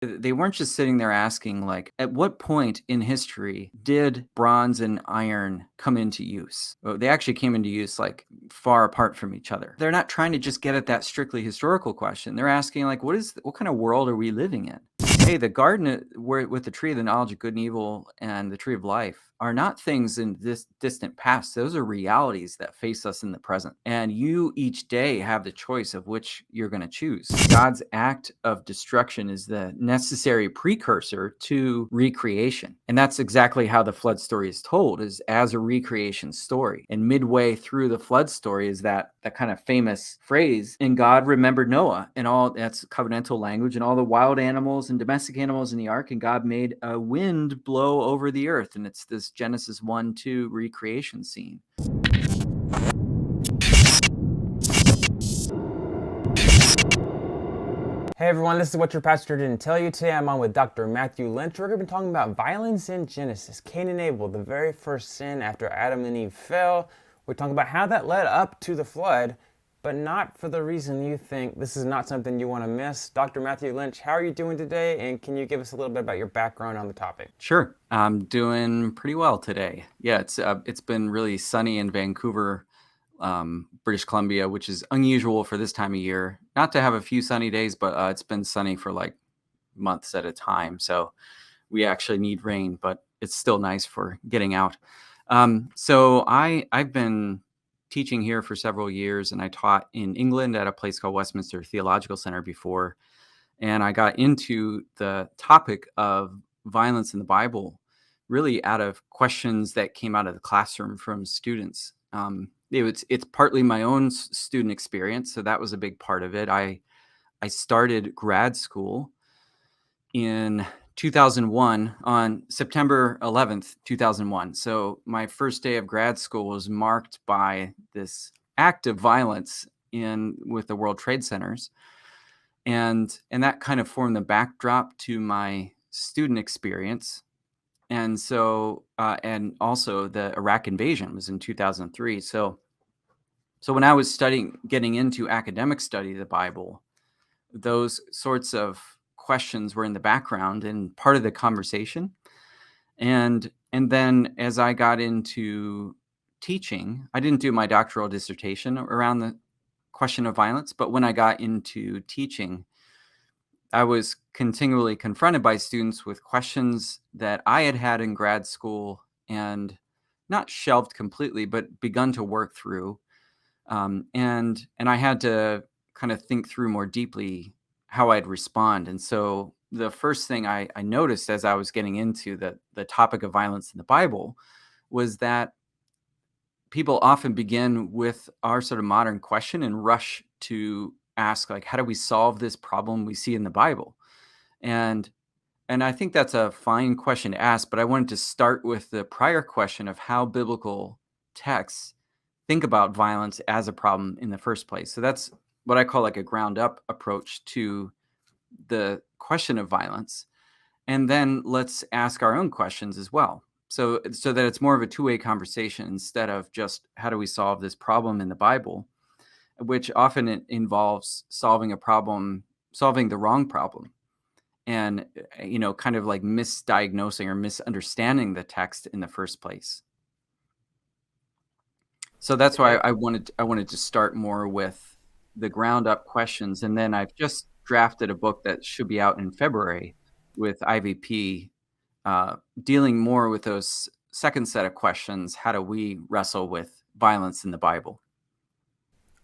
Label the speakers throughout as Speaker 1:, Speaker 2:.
Speaker 1: they weren't just sitting there asking, like, at what point in history did bronze and iron come into use? Well, they actually came into use like far apart from each other. They're not trying to just get at that strictly historical question. They're asking, like, what kind of world are we living in? Hey, the garden with the tree of the knowledge of good and evil and the tree of life are not things in this distant past. Those are realities that face us in the present. And you each day have the choice of which you're going to choose. God's act of destruction is the necessary precursor to recreation. And that's exactly how the flood story is told, is as a recreation story. And midway through the flood story is that kind of famous phrase, and God remembered Noah, and all that's covenantal language, and all the wild animals and domestic animals in the ark, and God made a wind blow over the earth. And it's this Genesis 1-2 recreation scene.
Speaker 2: Hey everyone, this is What Your Pastor Didn't Tell You. Today I'm on with Dr. Matthew Lynch. We're going to be talking about violence in Genesis. Cain and Abel, the very first sin after Adam and Eve fell. We're talking about how that led up to the flood, but not for the reason you think. This is not something you want to miss. Dr. Matthew Lynch, how are you doing today? And can you give us a little bit about your background on the topic?
Speaker 1: Sure. I'm doing pretty well today. Yeah, it's been really sunny in Vancouver, British Columbia, which is unusual for this time of year. Not to have a few sunny days, but it's been sunny for like months at a time. So we actually need rain, but it's still nice for getting out. So I've been teaching here for several years, and I taught in England at a place called Westminster Theological Center before. And I got into the topic of violence in the Bible really out of questions that came out of the classroom from students. It's partly my own student experience, so that was a big part of it. I started grad school in 2001 on September 11th, 2001. So my first day of grad school was marked by this act of violence with the World Trade Centers. And that kind of formed the backdrop to my student experience. And so, and also the Iraq invasion was in 2003. So when I was getting into academic study of the Bible, those sorts of questions were in the background and part of the conversation. And then as I got into teaching, I didn't do my doctoral dissertation around the question of violence, but when I got into teaching, I was continually confronted by students with questions that I had had in grad school and not shelved completely, but begun to work through. And I had to kind of think through more deeply how I'd respond. And so the first thing I noticed as I was getting into the topic of violence in the Bible was that people often begin with our sort of modern question and rush to ask, like, how do we solve this problem we see in the Bible? And I think that's a fine question to ask, but I wanted to start with the prior question of how biblical texts think about violence as a problem in the first place. So that's what I call like a ground up approach to the question of violence. And then let's ask our own questions as well. So that it's more of a two-way conversation instead of just how do we solve this problem in the Bible, which often involves solving the wrong problem, and kind of like misdiagnosing or misunderstanding the text in the first place. So that's why I wanted to start more with the ground up questions, and then I've just drafted a book that should be out in February with IVP, dealing more with those second set of questions. How do we wrestle with violence in the Bible?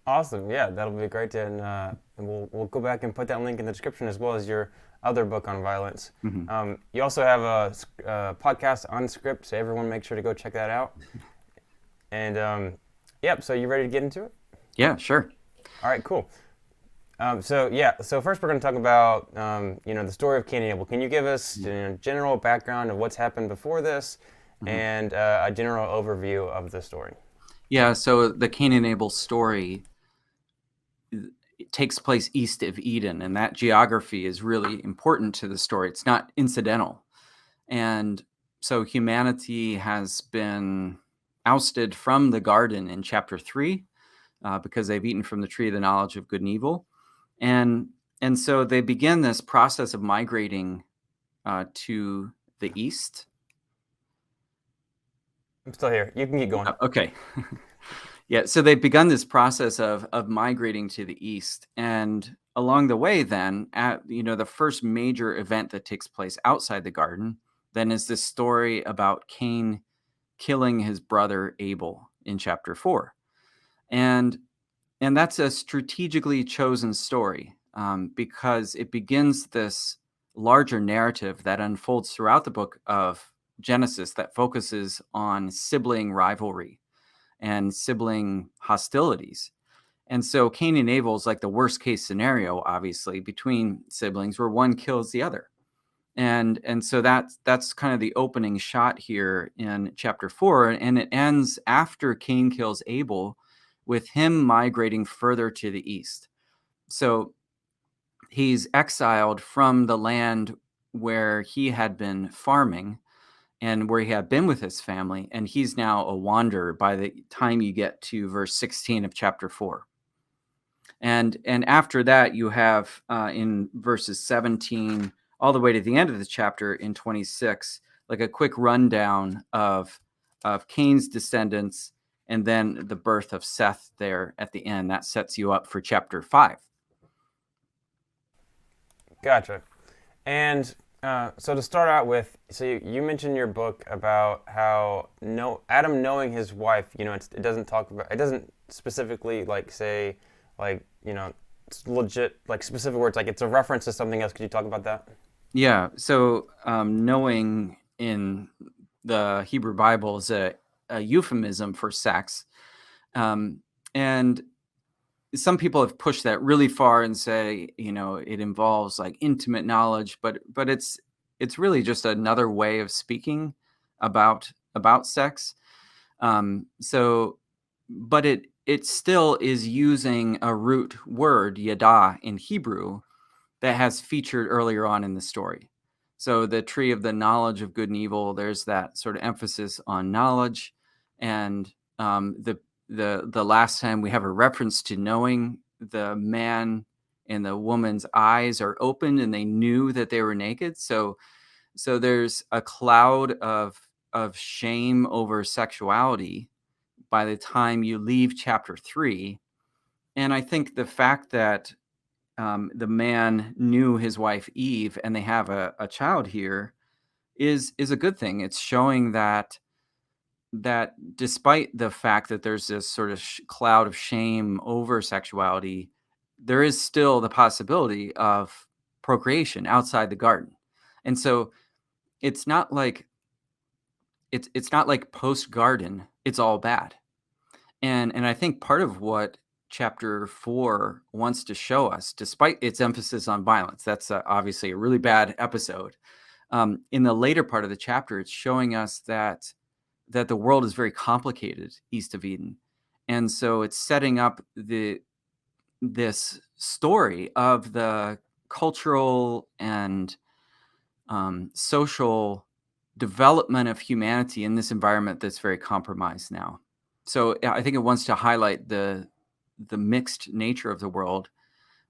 Speaker 2: Awesome. Yeah, that'll be great. And we'll go back and put that link in the description as well as your other book on violence. Mm-hmm. You also have a podcast on script, so everyone make sure to go check that out. And yep, so you ready to get into it?
Speaker 1: Yeah, sure.
Speaker 2: All right, cool. So first we're going to talk about the story of Cain and Abel. Can you give us general background of what's happened before this, mm-hmm. and a general overview of the story?
Speaker 1: Yeah, so the Cain and Abel story, it takes place east of Eden, and that geography is really important to the story. It's not incidental. And so humanity has been ousted from the garden in chapter 3 because they've eaten from the tree of the knowledge of good and evil. And And so they begin this process of migrating to the east.
Speaker 2: I'm still here. You can keep going.
Speaker 1: Okay. Yeah, so they've begun this process of migrating to the east, and along the way, then the first major event that takes place outside the garden, then is this story about Cain killing his brother Abel in chapter 4, and that's a strategically chosen story because it begins this larger narrative that unfolds throughout the book of Genesis that focuses on sibling rivalry and sibling hostilities. And so Cain and Abel is like the worst case scenario, obviously, between siblings where one kills the other. And so that's kind of the opening shot here in chapter 4. And it ends after Cain kills Abel with him migrating further to the east. So he's exiled from the land where he had been farming and where he had been with his family, and he's now a wanderer by the time you get to verse 16 of chapter 4. And after that, you have in verses 17 all the way to the end of the chapter in 26, like a quick rundown of Cain's descendants, and then the birth of Seth there at the end. That sets you up for chapter 5.
Speaker 2: Gotcha. And so to start out with, so you mentioned in your book about how Adam knowing his wife, it doesn't talk about, it doesn't specifically say it's legit, specific words, it's a reference to something else. Could you talk about that?
Speaker 1: Yeah. So knowing in the Hebrew Bible is a euphemism for sex. And some people have pushed that really far and say, it involves intimate knowledge, but it's really just another way of speaking about sex. But it still is using a root word, yada, in Hebrew that has featured earlier on in the story. So the tree of the knowledge of good and evil, there's that sort of emphasis on knowledge. And the last time we have a reference to knowing, the man and the woman's eyes are opened and they knew that they were naked. So there's a cloud of shame over sexuality by the time you leave chapter 3. And I think the fact that the man knew his wife Eve and they have a child here is a good thing. It's showing that despite the fact that there's this sort of cloud of shame over sexuality, there is still the possibility of procreation outside the garden. And so it's not like post garden it's all bad. And I think part of what chapter 4 wants to show us, despite its emphasis on violence, that's obviously a really bad episode. In the later part of the chapter, it's showing us that the world is very complicated east of Eden. And so it's setting up this story of the cultural and social development of humanity in this environment that's very compromised now. So I think it wants to highlight the mixed nature of the world,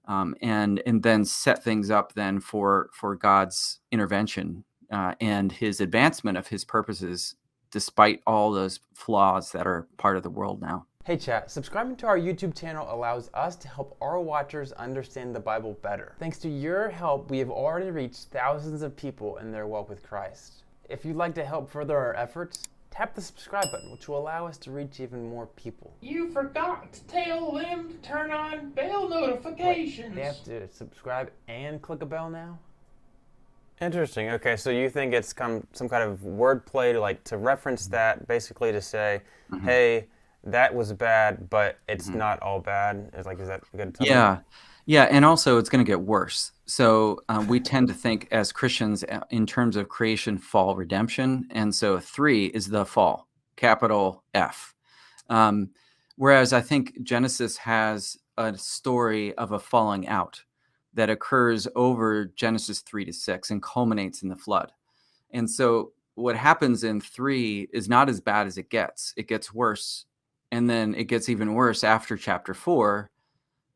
Speaker 1: and then set things up then for God's intervention and his advancement of his purposes, despite all those flaws that are part of the world now.
Speaker 2: Hey chat, subscribing to our YouTube channel allows us to help our watchers understand the Bible better. Thanks to your help, we have already reached thousands of people in their walk with Christ. If you'd like to help further our efforts, tap the subscribe button, which will allow us to reach even more people.
Speaker 3: You forgot to tell them to turn on bell notifications.
Speaker 2: Wait, they have to subscribe and click a bell now? Interesting. Okay, so you think it's some kind of wordplay to reference that, basically to say, hey, that was bad, but it's not all bad. Is that a good time?
Speaker 1: Yeah, and also it's going to get worse. So we tend to think as Christians in terms of creation, fall, redemption, and so 3 is the fall, capital F. Whereas I think Genesis has a story of a falling out that occurs over Genesis 3 to 6 and culminates in the flood. And so what happens in 3 is not as bad as it gets. It gets worse. And then it gets even worse after chapter 4.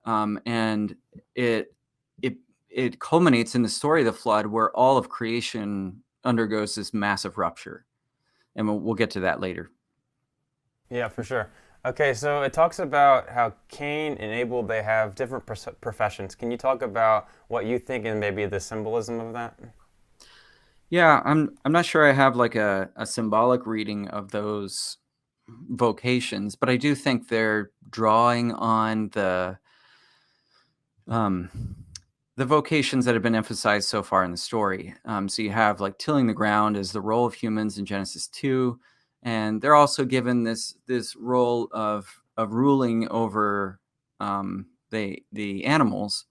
Speaker 1: And it it culminates in the story of the flood, where all of creation undergoes this massive rupture, and we'll get to that later.
Speaker 2: Yeah, for sure. Okay, so it talks about how Cain and Abel, they have different professions. Can you talk about what you think and maybe the symbolism of that?
Speaker 1: Yeah, I'm not sure I have like a symbolic reading of those vocations, but I do think they're drawing on um, the vocations that have been emphasized so far in the story. So you have like tilling the ground as the role of humans in Genesis 2, and they're also given this role of ruling over the animals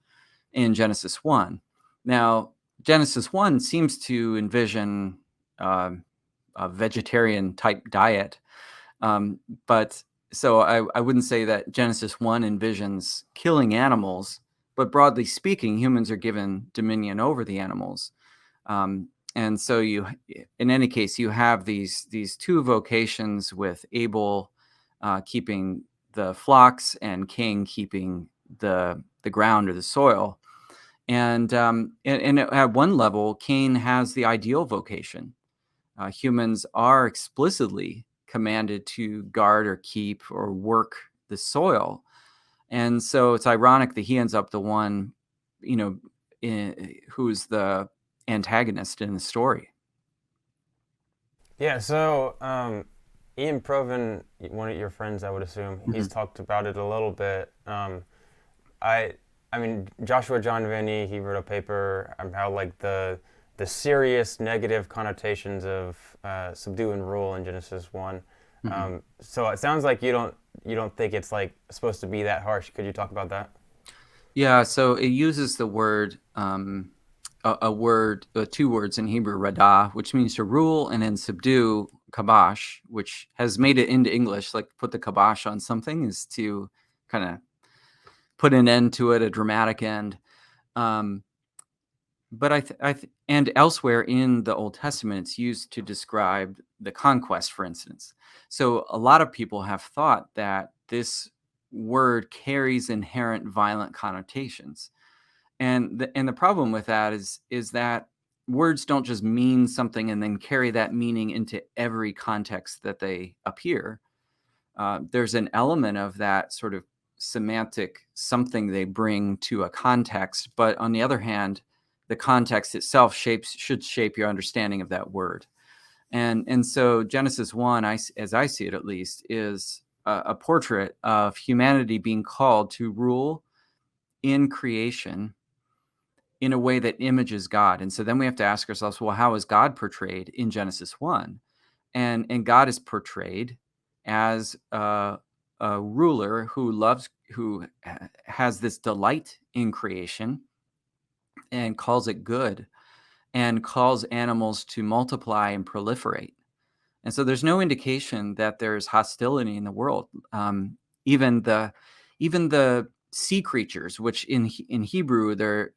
Speaker 1: in Genesis 1. Now, Genesis 1 seems to envision uh, a vegetarian type diet, um, but so I wouldn't say that Genesis 1 envisions killing animals, but broadly speaking, humans are given dominion over the animals. And so in any case, you have these two vocations, with Abel keeping the flocks and Cain keeping the ground or the soil. And at one level, Cain has the ideal vocation. Humans are explicitly commanded to guard or keep or work the soil. And so it's ironic that he ends up the one, you know, who's the antagonist in the story.
Speaker 2: Yeah, so Ian Proven, one of your friends, I would assume, he's
Speaker 1: Mhm.
Speaker 2: talked about it a little bit. I I mean Joshua John Vinney, he wrote a paper on how like the serious negative connotations of subdue and rule in Genesis 1.
Speaker 1: Mhm.
Speaker 2: So it sounds like you don't think it's like supposed to be that harsh. Could you talk about that?
Speaker 1: Yeah, so it uses the word, two words in Hebrew, radah, which means to rule, and then subdue, kabash, which has made it into English. Like put the kabash on something is to kind of put an end to it, a dramatic end. Um, but and elsewhere in the Old Testament, it's used to describe the conquest, for instance. So a lot of people have thought that this word carries inherent violent connotations, and the problem with that is that words don't just mean something and then carry that meaning into every context that they appear. There's an element of that sort of semantic something they bring to a context, but on the other hand, the context itself should shape your understanding of that word. And so Genesis 1, as I see it at least, is a portrait of humanity being called to rule in creation in a way that images God. And so then we have to ask ourselves, well, how is God portrayed in Genesis 1? And God is portrayed as a ruler who has this delight in creation and calls it good, and calls animals to multiply and proliferate. And so there's no indication that there's hostility in the world. Even the sea creatures, which in Hebrew they're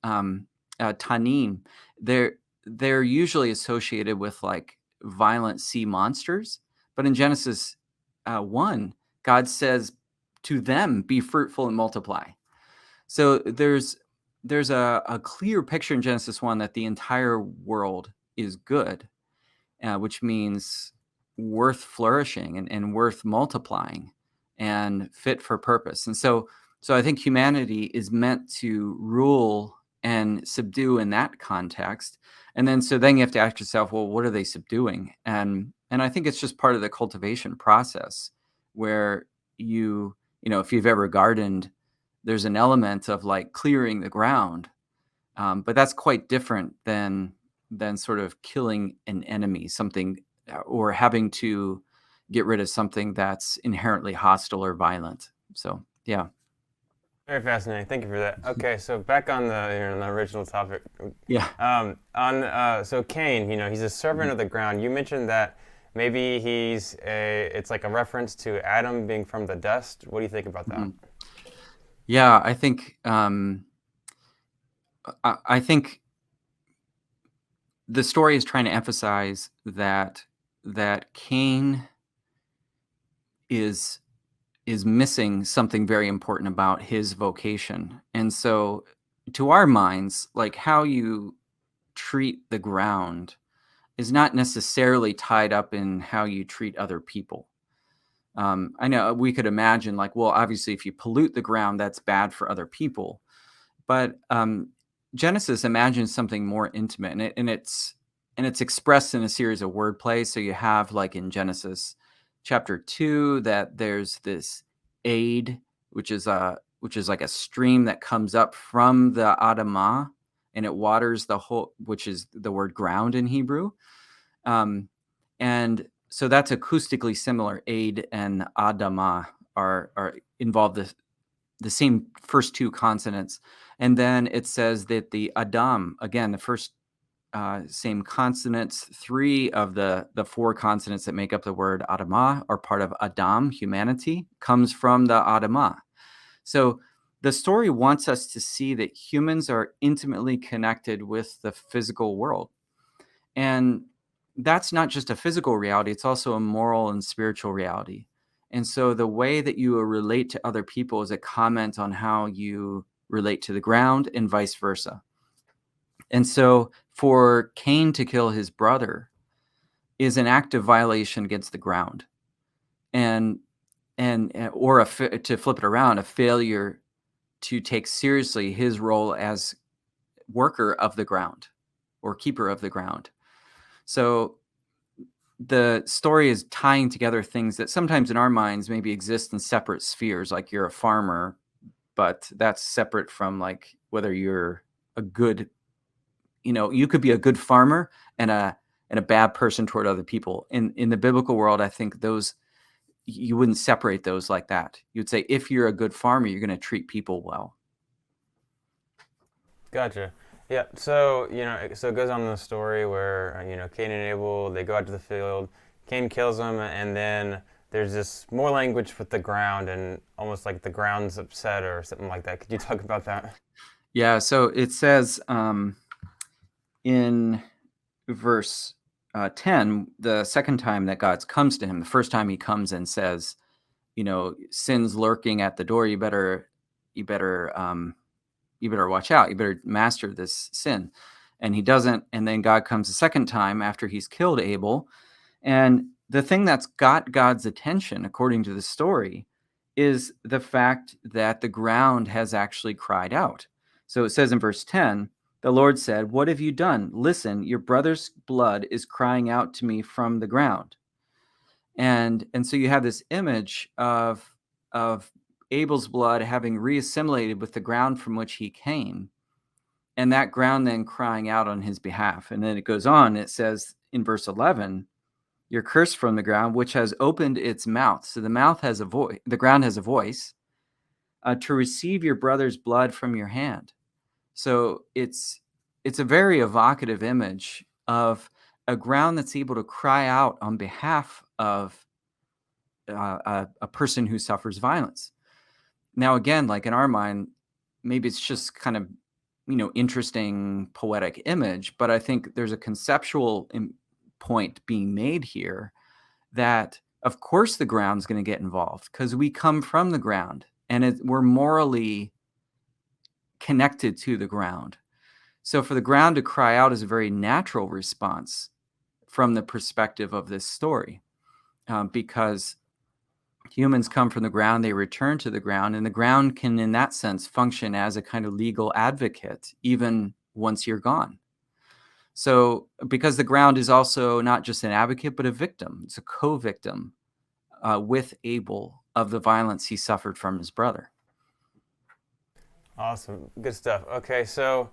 Speaker 1: tanim, they're they're usually associated with like violent sea monsters. But in Genesis 1, God says to them, "Be fruitful and multiply." So there's a clear picture in Genesis 1 that the entire world is good, which means worth flourishing and worth multiplying and fit for purpose. And so I think humanity is meant to rule and subdue in that context. And then so then you have to ask yourself, well, what are they subduing? And I think it's just part of the cultivation process, where if you've ever gardened, there's an element of like clearing the ground, but that's quite different than sort of killing an enemy, something, or having to get rid of something that's inherently hostile or violent. So yeah.
Speaker 2: Very fascinating. Thank you for that. Okay, so back on the original topic.
Speaker 1: Yeah.
Speaker 2: So Cain, he's a servant of the ground. You mentioned that maybe it's like a reference to Adam being from the dust. What do you think about that?
Speaker 1: Mhm. Yeah, I think the story is trying to emphasize that Cain is missing something very important about his vocation. And so to our minds, like how you treat the ground is not necessarily tied up in how you treat other people. I know we could imagine, like, well, obviously, if you pollute the ground, that's bad for other people. But Genesis imagines something more intimate, and it's expressed in a series of word plays. So you have, like in Genesis chapter 2, that there's this aid, which is like a stream that comes up from the Adamah, and it waters the whole, which is the word ground in Hebrew. And so that's acoustically similar. Aid and Adamah are involved the same first two consonants. And then it says that the Adam, again, the first same consonants, three of the four consonants that make up the word Adamah are part of Adam, humanity, comes from the Adamah. So the story wants us to see that humans are intimately connected with the physical world. And that's not just a physical reality, it's also a moral and spiritual reality. And so the way that you relate to other people is a comment on how you relate to the ground and vice versa. And so for Cain to kill his brother is an act of violation against the ground. And or to flip it around, a failure to take seriously his role as worker of the ground or keeper of the ground. So the story is tying together things that sometimes in our minds maybe exist in separate spheres, like you're a farmer, but that's separate from like whether you're a good, you could be a good farmer and a bad person toward other people. In the biblical world, I think those, you wouldn't separate those like that. You'd say if you're a good farmer, you're going to treat people well.
Speaker 2: Gotcha. Yeah. So so it goes on in the story where Cain and Abel, they go out to the field. Cain kills him, and then there's this more language with the ground, and almost like the ground's upset or something like that. Could you talk about that?
Speaker 1: Yeah. So it says in verse 10, the second time that God comes to him, the first time he comes and says, sin's lurking at the door. You better watch out. You better master this sin. And he doesn't. And then God comes the second time after he's killed Abel. And the thing that's got God's attention, according to the story, is the fact that the ground has actually cried out. So it says in verse 10, the Lord said, "What have you done? Listen, your brother's blood is crying out to me from the ground." And so you have this image of Abel's blood having reassimilated with the ground from which he came, and that ground then crying out on his behalf. And then it goes on, it says in verse 11, "You're cursed from the ground, which has opened its mouth." So the mouth has a voice, the ground has a voice, "to receive your brother's blood from your hand." So it's a very evocative image of a ground that's able to cry out on behalf of a person who suffers violence. Now, again, like in our mind, maybe it's just kind of, interesting poetic image, but I think there's a conceptual point being made here that, of course, the ground's going to get involved because we come from the ground and we're morally connected to the ground. So for the ground to cry out is a very natural response from the perspective of this story, because humans come from the ground, they return to the ground, and the ground can, in that sense, function as a kind of legal advocate, even once you're gone. So because the ground is also not just an advocate, but a victim, it's a co-victim with Abel of the violence he suffered from his brother.
Speaker 2: Awesome, good stuff. Okay, so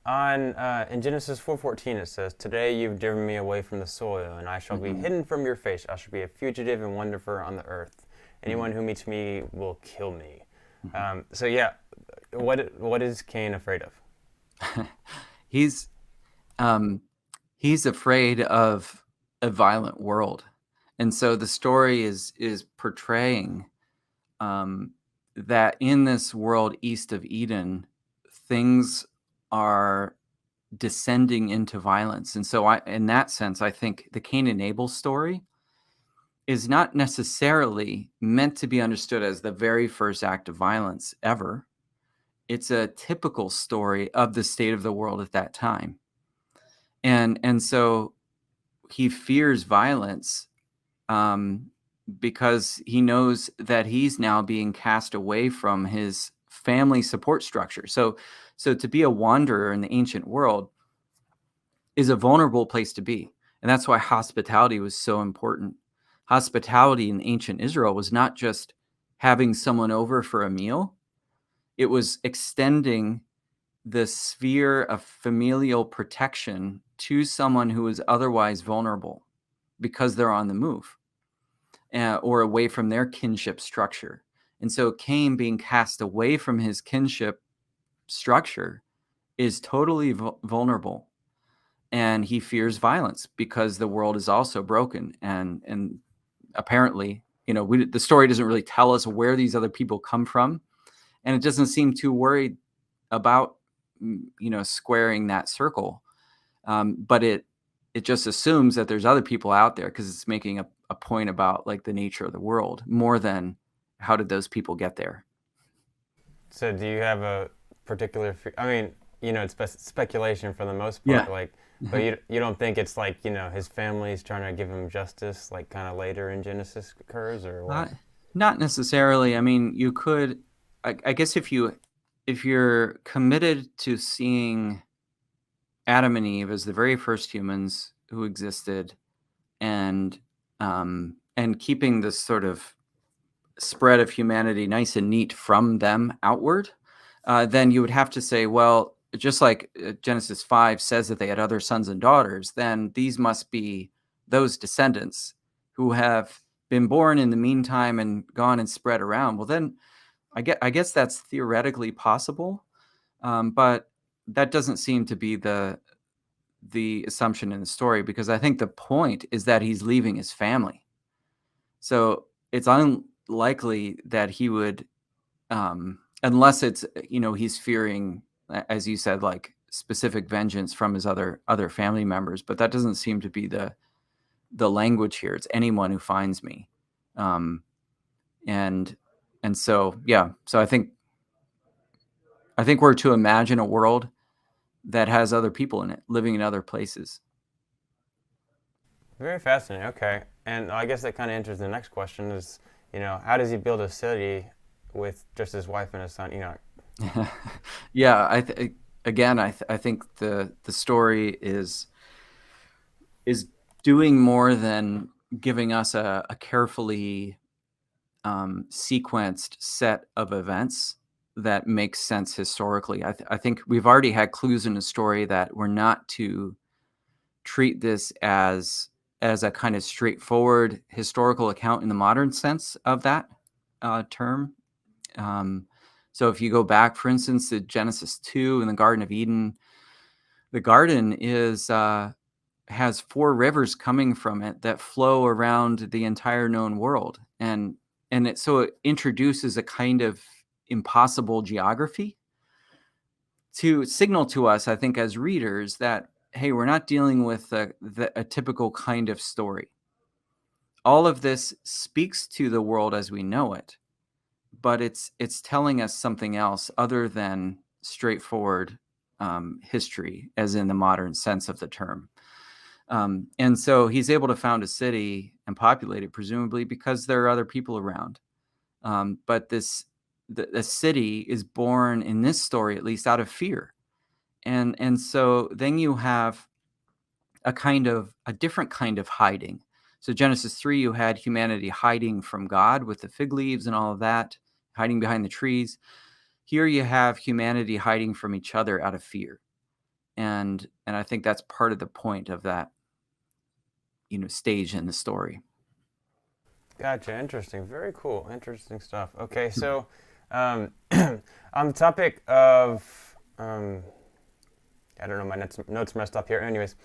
Speaker 2: in Genesis 4:14 it says, "Today you've driven me away from the soil, and I shall be hidden from your face. I shall be a fugitive and wanderer on the earth. Anyone who meets me will kill me." So yeah, what is Cain afraid of?
Speaker 1: He's afraid of a violent world, and so the story is portraying that in this world east of Eden, things are descending into violence. And so in that sense, I think the Cain and Abel story is not necessarily meant to be understood as the very first act of violence ever. it's a typical story of the state of the world at that time. And so he fears violence, um, because he knows that he's now being cast away from his family support structure. So to be a wanderer in the ancient world is a vulnerable place to be. And that's why hospitality was so important. Hospitality in ancient Israel was not just having someone over for a meal, it was extending the sphere of familial protection to someone who is otherwise vulnerable because they're on the move, or away from their kinship structure. And so Cain being cast away from his kinship structure is totally vulnerable. And he fears violence because the world is also broken. And apparently, the story doesn't really tell us where these other people come from. And it doesn't seem too worried about, squaring that circle. But it just assumes that there's other people out there because it's making a point about like the nature of the world more than how did those people get there.
Speaker 2: So do you have a particular? I mean, it's speculation for the most
Speaker 1: Yeah.
Speaker 2: part. Like, but you don't think it's like his family's trying to give him justice, like kind of later in Genesis occurs, or what?
Speaker 1: Not necessarily. I mean, you could, I guess, if you're committed to seeing Adam and Eve as the very first humans who existed, and keeping this sort of spread of humanity nice and neat from them outward, then you would have to say, well, just like Genesis 5 says that they had other sons and daughters, then these must be those descendants who have been born in the meantime and gone and spread around. Well, then I guess that's theoretically possible, but that doesn't seem to be the assumption in the story, because I think the point is that he's leaving his family. So it's unlikely that he would, unless it's, he's fearing, as you said, like specific vengeance from his other family members. But that doesn't seem to be the language here. It's anyone who finds me. And so, yeah. So I think we're to imagine a world that has other people in it, living in other places.
Speaker 2: Very fascinating. Okay, and I guess that kind of enters the next question: is how does he build a city with just his wife and his son Enoch?
Speaker 1: Yeah, I think the story is doing more than giving us a carefully sequenced set of events that makes sense historically. I think we've already had clues in the story that we're not to treat this as a kind of straightforward historical account in the modern sense of that term. So if you go back, for instance, to Genesis 2 in the Garden of Eden, the garden has 4 rivers coming from it that flow around the entire known world, and it introduces a kind of impossible geography to signal to us, I think, as readers, that hey, we're not dealing with a typical kind of story. All of this speaks to the world as we know it, but it's telling us something else other than straightforward history, as in the modern sense of the term. And so he's able to found a city and populate it, presumably because there are other people around. But the city is born in this story, at least, out of fear. And so then you have a different kind of hiding. So Genesis 3, you had humanity hiding from God with the fig leaves and all of that, hiding behind the trees. Here you have humanity hiding from each other out of fear. And I think that's part of the point of that, stage in the story.
Speaker 2: Gotcha. Interesting. Very cool. Interesting stuff. Okay, so on the topic of I don't know, my notes messed up here. Anyways,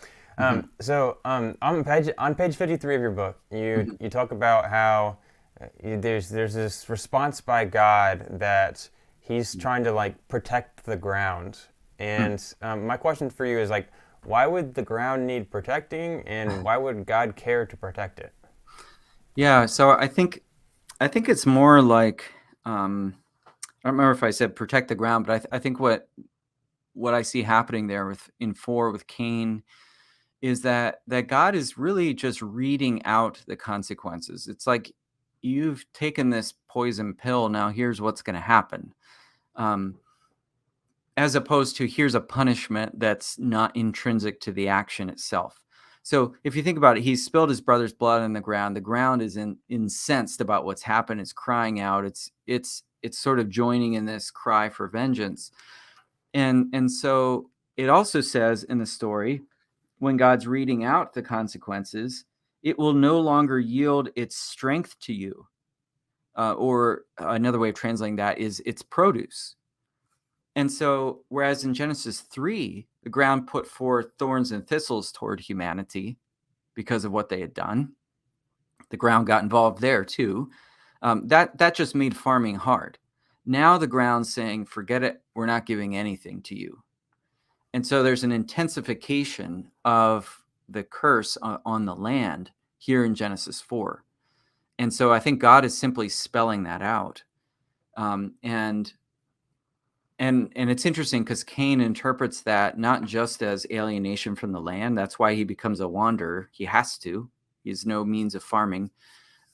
Speaker 2: so on page 53 of your book, you talk about how there's this response by God that he's trying to like protect the ground. And my question for you is like, why would the ground need protecting, and why would God care to protect it?
Speaker 1: Yeah, so I think it's more like I don't remember if I said protect the ground, but I think what I see happening there in 4 with Cain is that God is really just reading out the consequences. It's like, you've taken this poison pill, now here's what's going to happen. Um, as opposed to, here's a punishment that's not intrinsic to the action itself. So if you think about it, he's spilled his brother's blood on the ground. The ground is incensed about what's happened. It's crying out. It's sort of joining in this cry for vengeance. And so it also says in the story, when God's reading out the consequences, it will no longer yield its strength to you. Or another way of translating that is its produce. And so, whereas in Genesis 3, the ground put forth thorns and thistles toward humanity because of what they had done, the ground got involved there too. That just made farming hard. Now the ground's saying, forget it, we're not giving anything to you. And so there's an intensification of the curse on the land here in Genesis 4. And so I think God is simply spelling that out. And it's interesting because Cain interprets that not just as alienation from the land. That's why he becomes a wanderer. He has to. He has no means of farming.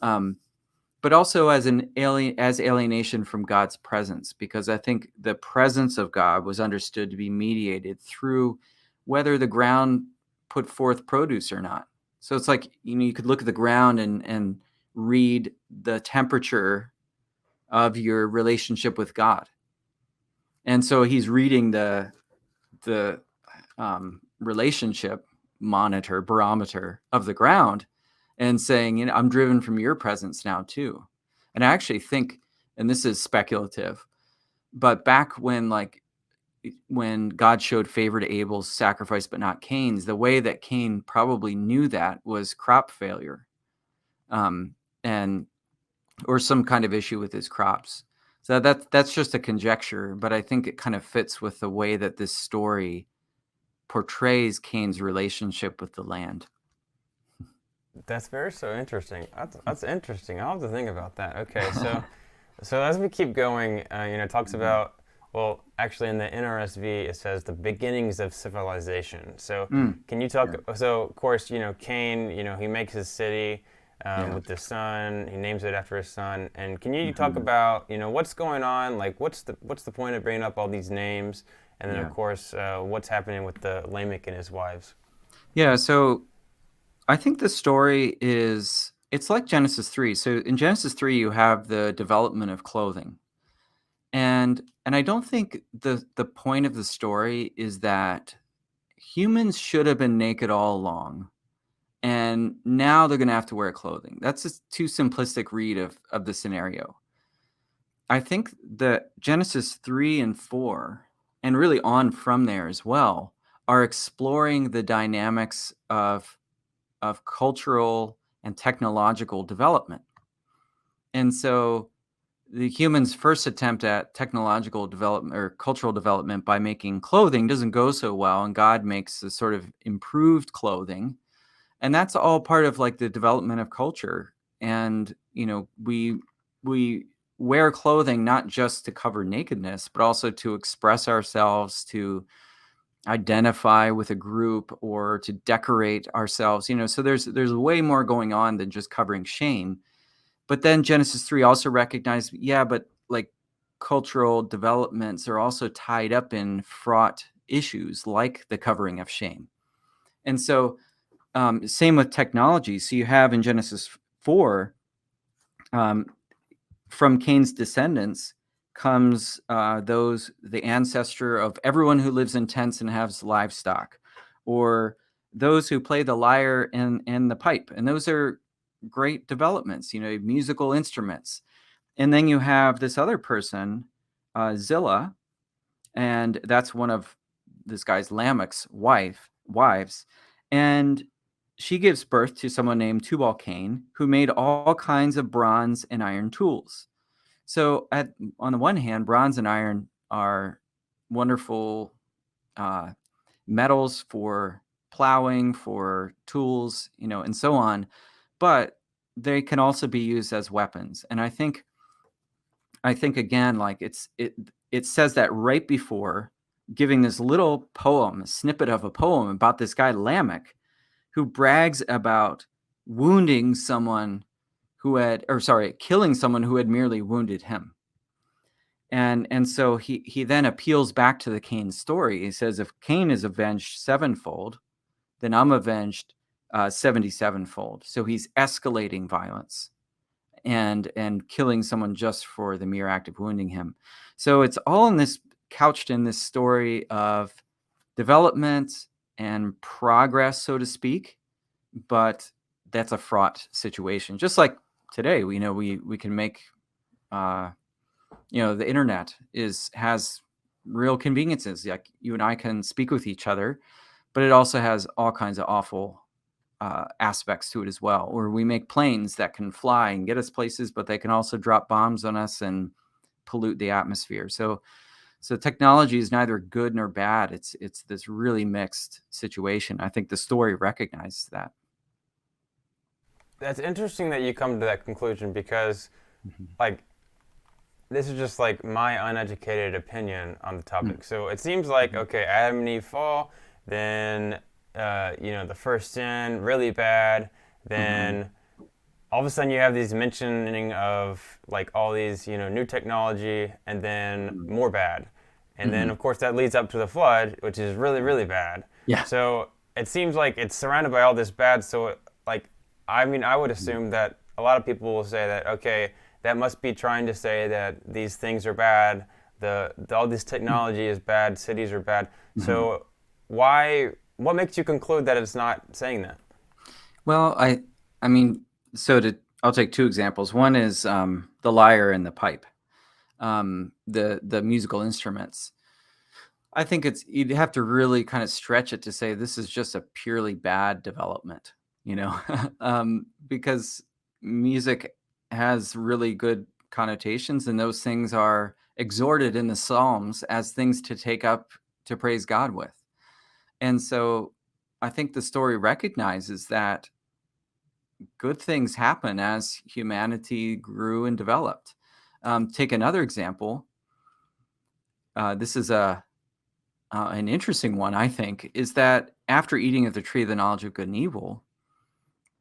Speaker 1: But also as alienation from God's presence, because I think the presence of God was understood to be mediated through whether the ground put forth produce or not. So it's like, you could look at the ground and read the temperature of your relationship with God. And so he's reading the relationship barometer of the ground, and saying, I'm driven from your presence now too. And I actually think, and this is speculative, but back when God showed favor to Abel's sacrifice but not Cain's, the way that Cain probably knew that was crop failure, and or some kind of issue with his crops. So that's just a conjecture, but I think it kind of fits with the way that this story portrays Cain's relationship with the land.
Speaker 2: That's so interesting. That's interesting. I'll have to think about that. Okay, so as we keep going, it talks about, well, actually in the NRSV it says the beginnings of civilization. So can you talk? Yeah. So of course, Cain, he makes his city with the son. He names it after his son. And can you talk about, what's going on? Like, what's the point of bringing up all these names? And then of course, what's happening with the Lamech and his wives?
Speaker 1: Yeah. So I think the story it's like Genesis 3. So in Genesis 3, you have the development of clothing. And I don't think the point of the story is that humans should have been naked all along, and now they're going to have to wear clothing. That's a too simplistic read of the scenario. I think that Genesis 3 and 4, and really on from there as well, are exploring the dynamics of cultural and technological development. And so the humans' first attempt at technological development or cultural development by making clothing doesn't go so well, and God makes the sort of improved clothing. And that's all part of the development of culture. And, we wear clothing not just to cover nakedness, but also to express ourselves, to identify with a group, or to decorate ourselves. So there's way more going on than just covering shame. But then Genesis 3 also recognized, but cultural developments are also tied up in fraught issues like the covering of shame. And so same with technology. So you have in Genesis 4, from Cain's descendants comes the ancestor of everyone who lives in tents and has livestock, or those who play the lyre and the pipe. And those are great developments, musical instruments. And then you have this other person, Zillah, and that's one of this guy's Lamech's wives. And she gives birth to someone named Tubal-Cain, who made all kinds of bronze and iron tools. So on the one hand, bronze and iron are wonderful metals for plowing, for tools, and so on. But they can also be used as weapons. And I think I think again, like it says that right before giving this little poem, a snippet of a poem about this guy Lamech, who brags about wounding someone killing someone who had merely wounded him. And so he then appeals back to the Cain story. He says, if Cain is avenged sevenfold, then I'm avenged 77-fold. So he's escalating violence and killing someone just for the mere act of wounding him. So it's all in this, couched in this story of development and progress, so to speak. But that's a fraught situation. Just like today, we know we can make the internet has real conveniences. Like you and I can speak with each other, but it also has all kinds of awful aspects to it as well. Or we make planes that can fly and get us places, but they can also drop bombs on us and pollute the atmosphere. So technology is neither good nor bad. It's this really mixed situation. I think the story recognizes that.
Speaker 2: That's interesting that you come to that conclusion because, like, this is just like my uneducated opinion on the topic. So it seems like, okay, Adam and Eve fall, then the first sin, really bad. Then all of a sudden you have these mentioning of like all these new technology, and then more bad, and then of course that leads up to the flood, which is really, really bad.
Speaker 1: Yeah.
Speaker 2: So it seems like it's surrounded by all this bad. So I would assume that a lot of people will say that, okay, that must be trying to say that these things are bad, all this technology is bad, cities are bad. So what makes you conclude that it's not saying that?
Speaker 1: Well, I'll take two examples. One is the lyre and the pipe, the musical instruments. I think you'd have to really kind of stretch it to say this is just a purely bad development, because music has really good connotations, and those things are exhorted in the Psalms as things to take up to praise God with. And so I think the story recognizes that good things happen as humanity grew and developed. Take another example. This is an interesting one, I think, is that after eating of the tree of the knowledge of good and evil,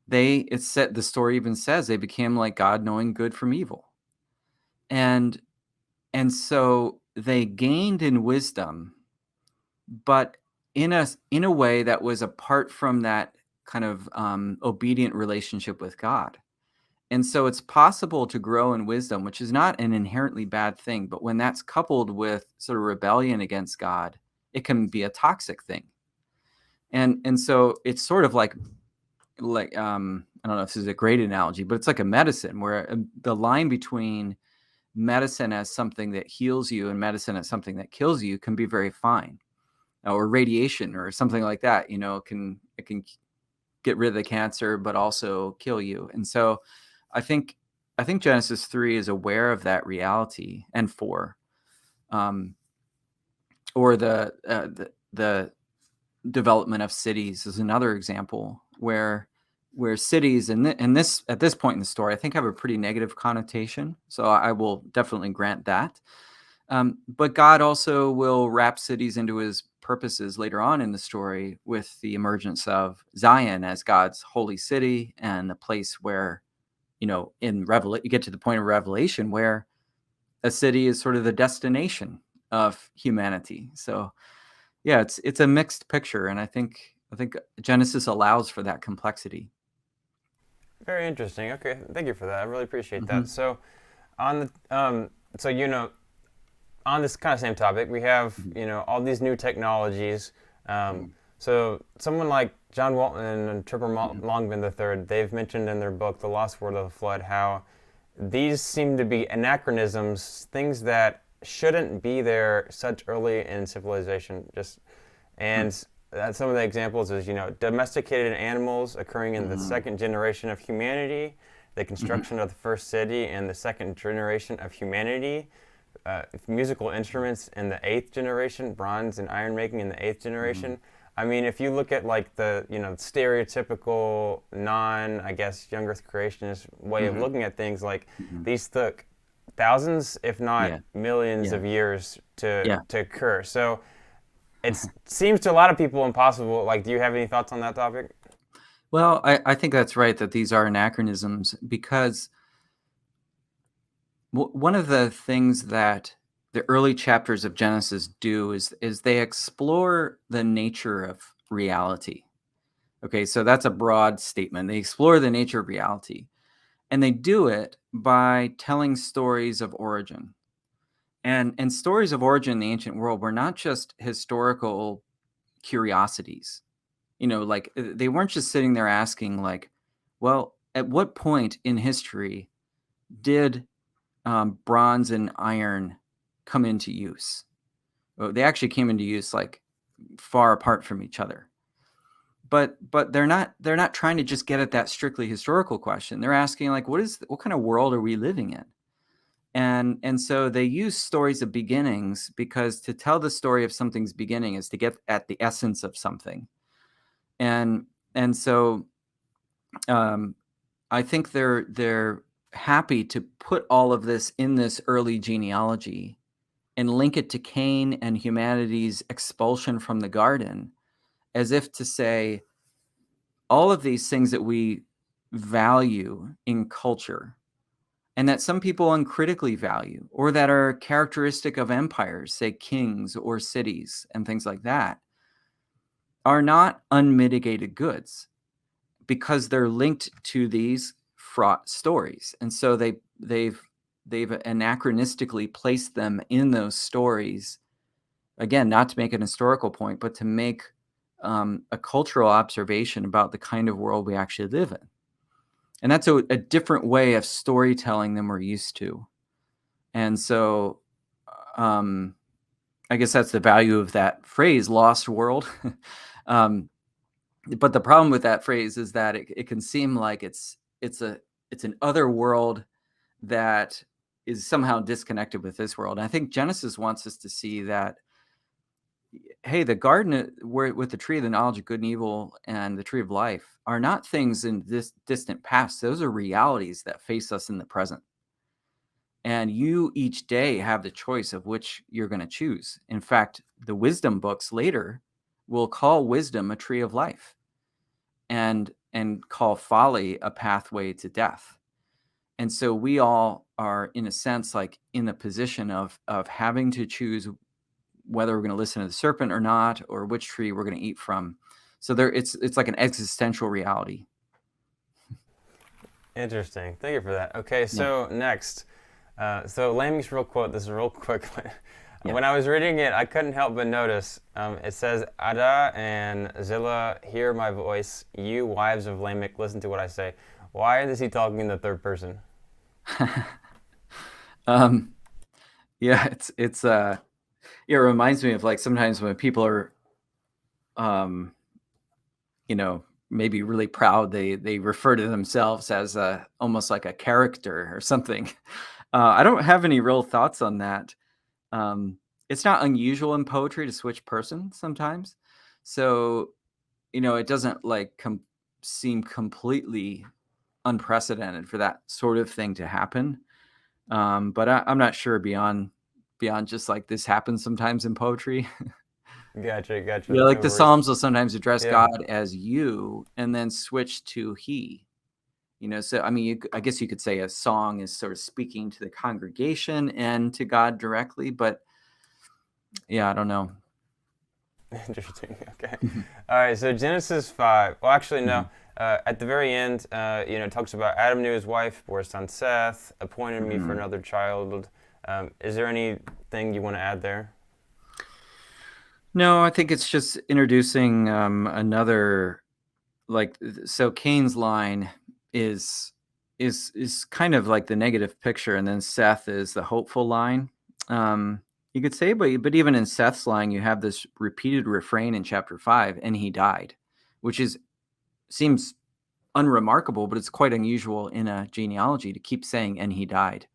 Speaker 1: the story even says they became like God, knowing good from evil. And so they gained in wisdom, but in a way that was apart from that kind of obedient relationship with God. And so it's possible to grow in wisdom, which is not an inherently bad thing, but when that's coupled with sort of rebellion against God, it can be a toxic thing. And so it's sort of like I don't know if this is a great analogy, but it's like a medicine where the line between medicine as something that heals you and medicine as something that kills you can be very fine. Or radiation or something like that, it can get rid of the cancer, but also kill you. And so I think Genesis 3 is aware of that reality, and 4, or the development of cities is another example where cities and this at this point in the story, I think, have a pretty negative connotation. So I will definitely grant that. But God also will wrap cities into his purposes later on in the story with the emergence of Zion as God's holy city, and the place where, you get to the point of Revelation where a city is sort of the destination of humanity. So yeah, it's a mixed picture, and I think Genesis allows for that complexity.
Speaker 2: Very interesting. Okay, thank you for that. I really appreciate that. So on the on this kind of same topic, we have all these new technologies. So someone like John Walton and Tripper Longman III, they've mentioned in their book The Lost World of the Flood how these seem to be anachronisms, things that shouldn't be there such early in civilization. Some of the examples is domesticated animals occurring in the second generation of humanity, the construction of the first city in the second generation of humanity. Musical instruments in the 8th generation, bronze and iron making in the 8th generation. I mean, if you look at like the stereotypical young Earth creationist way of looking at things, like these took thousands, if not
Speaker 1: Yeah,
Speaker 2: millions
Speaker 1: yeah,
Speaker 2: of years to
Speaker 1: yeah.
Speaker 2: occur. So it seems to a lot of people impossible. Like, do you have any thoughts on that topic?
Speaker 1: Well, I think that's right, that these are anachronisms, because one of the things that the early chapters of Genesis do is they explore the nature of reality. Okay, so that's a broad statement. They explore the nature of reality, and they do it by telling stories of origin. And stories of origin in the ancient world were not just historical curiosities. Like, they weren't just sitting there asking, like, well, at what point in history did bronze and iron come into use? Well, they actually came into use like far apart from each other. But they're not trying to just get at that strictly historical question. They're asking, like, what kind of world are we living in? And so they use stories of beginnings, because to tell the story of something's beginning is to get at the essence of something. And so um, I think they're happy to put all of this in this early genealogy and link it to Cain and humanity's expulsion from the garden, as if to say all of these things that we value in culture, and that some people uncritically value, or that are characteristic of empires, say kings or cities and things like that, are not unmitigated goods, because they're linked to these fraught stories. And so they've anachronistically placed them in those stories, again, not to make an historical point, but to make a cultural observation about the kind of world we actually live in. And that's a different way of storytelling than we're used to. And so I guess that's the value of that phrase, lost world. um, but the problem with that phrase is that it can seem like it's an other world that is somehow disconnected with this world. And I think Genesis wants us to see that, hey, the garden with the tree of the knowledge of good and evil and the tree of life are not things in this distant past. Those are realities that face us in the present. And you each day have the choice of which you're going to choose. In fact, the wisdom books later will call wisdom a tree of life, and call folly a pathway to death. And so we all are, in a sense, like in the position of having to choose whether we're going to listen to the serpent or not, or which tree we're going to eat from. So it's like an existential reality.
Speaker 2: Interesting. Thank you for that. Okay,
Speaker 1: Yeah,
Speaker 2: so next, so Laming's real quote. This is real quick.
Speaker 1: yeah.
Speaker 2: When I was reading it, I couldn't help but notice it says, Ada and Zillah, hear my voice. You wives of Lamech, listen to what I say. Why is he talking in the third person?
Speaker 1: um, yeah, it reminds me of, like, sometimes when people are, um, maybe really proud, they refer to themselves as almost like a character or something. I don't have any real thoughts on that. Um, it's not unusual in poetry to switch persons sometimes, so it doesn't like seem completely unprecedented for that sort of thing to happen. But I'm not sure beyond just like this happens sometimes in poetry.
Speaker 2: Gotcha, gotcha.
Speaker 1: Yeah,
Speaker 2: No
Speaker 1: like the
Speaker 2: worries.
Speaker 1: Psalms will sometimes address
Speaker 2: Yeah.
Speaker 1: God as you and then switch to he. So I mean, I guess you could say a song is sort of speaking to the congregation and to God directly, but yeah, I don't know.
Speaker 2: Interesting. Okay. All right. So Genesis 5. Well, actually, no.
Speaker 1: Mhm,
Speaker 2: At the very end, it talks about Adam knew his wife, bore his son Seth, appointed me for
Speaker 1: mhm.
Speaker 2: another child. Is there anything you want to add there?
Speaker 1: No, I think it's just introducing another, like, so Cain's line is is kind of like the negative picture, and then Seth is the hopeful line. You could say, but even in Seth's line, you have this repeated refrain in chapter 5, and he died, which seems unremarkable, but it's quite unusual in a genealogy to keep saying and he died.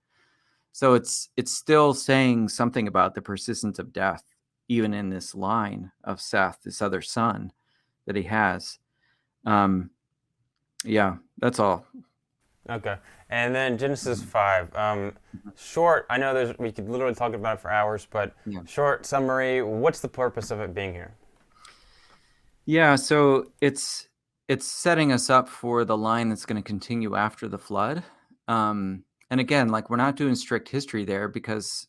Speaker 1: So it's still saying something about the persistence of death, even in this line of Seth, this other son that he has. Um, yeah, that's all.
Speaker 2: Okay. And then Genesis
Speaker 1: Mhm.
Speaker 2: 5.
Speaker 1: Mhm.
Speaker 2: Short, I know we could literally talk about it for hours, but
Speaker 1: Yeah.
Speaker 2: short summary, what's the purpose of it being here?
Speaker 1: Yeah, so it's setting us up for the line that's going to continue after the flood. And again, like we're not doing strict history there because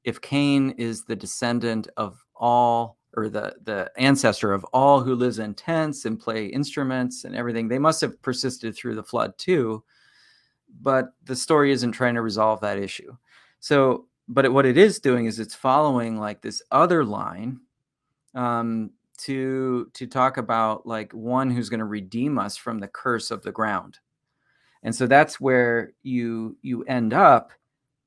Speaker 1: if Cain is the descendant of all or the ancestor of all who lives in tents and play instruments and everything, they must have persisted through the flood too. But the story isn't trying to resolve that issue. So, but what it is doing is it's following like this other line um, to talk about like one who's going to redeem us from the curse of the ground. And so that's where you end up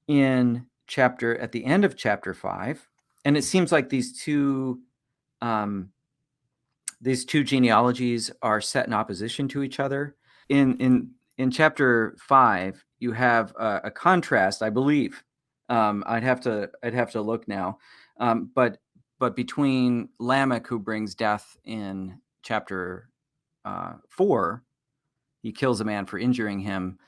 Speaker 1: in chapter at the end of chapter 5. And it seems like um, these two genealogies are set in opposition to each other. In chapter 5, you have a contrast, I believe. I'd have to look now, but between Lamech, who brings death in chapter 4, he kills a man for injuring him,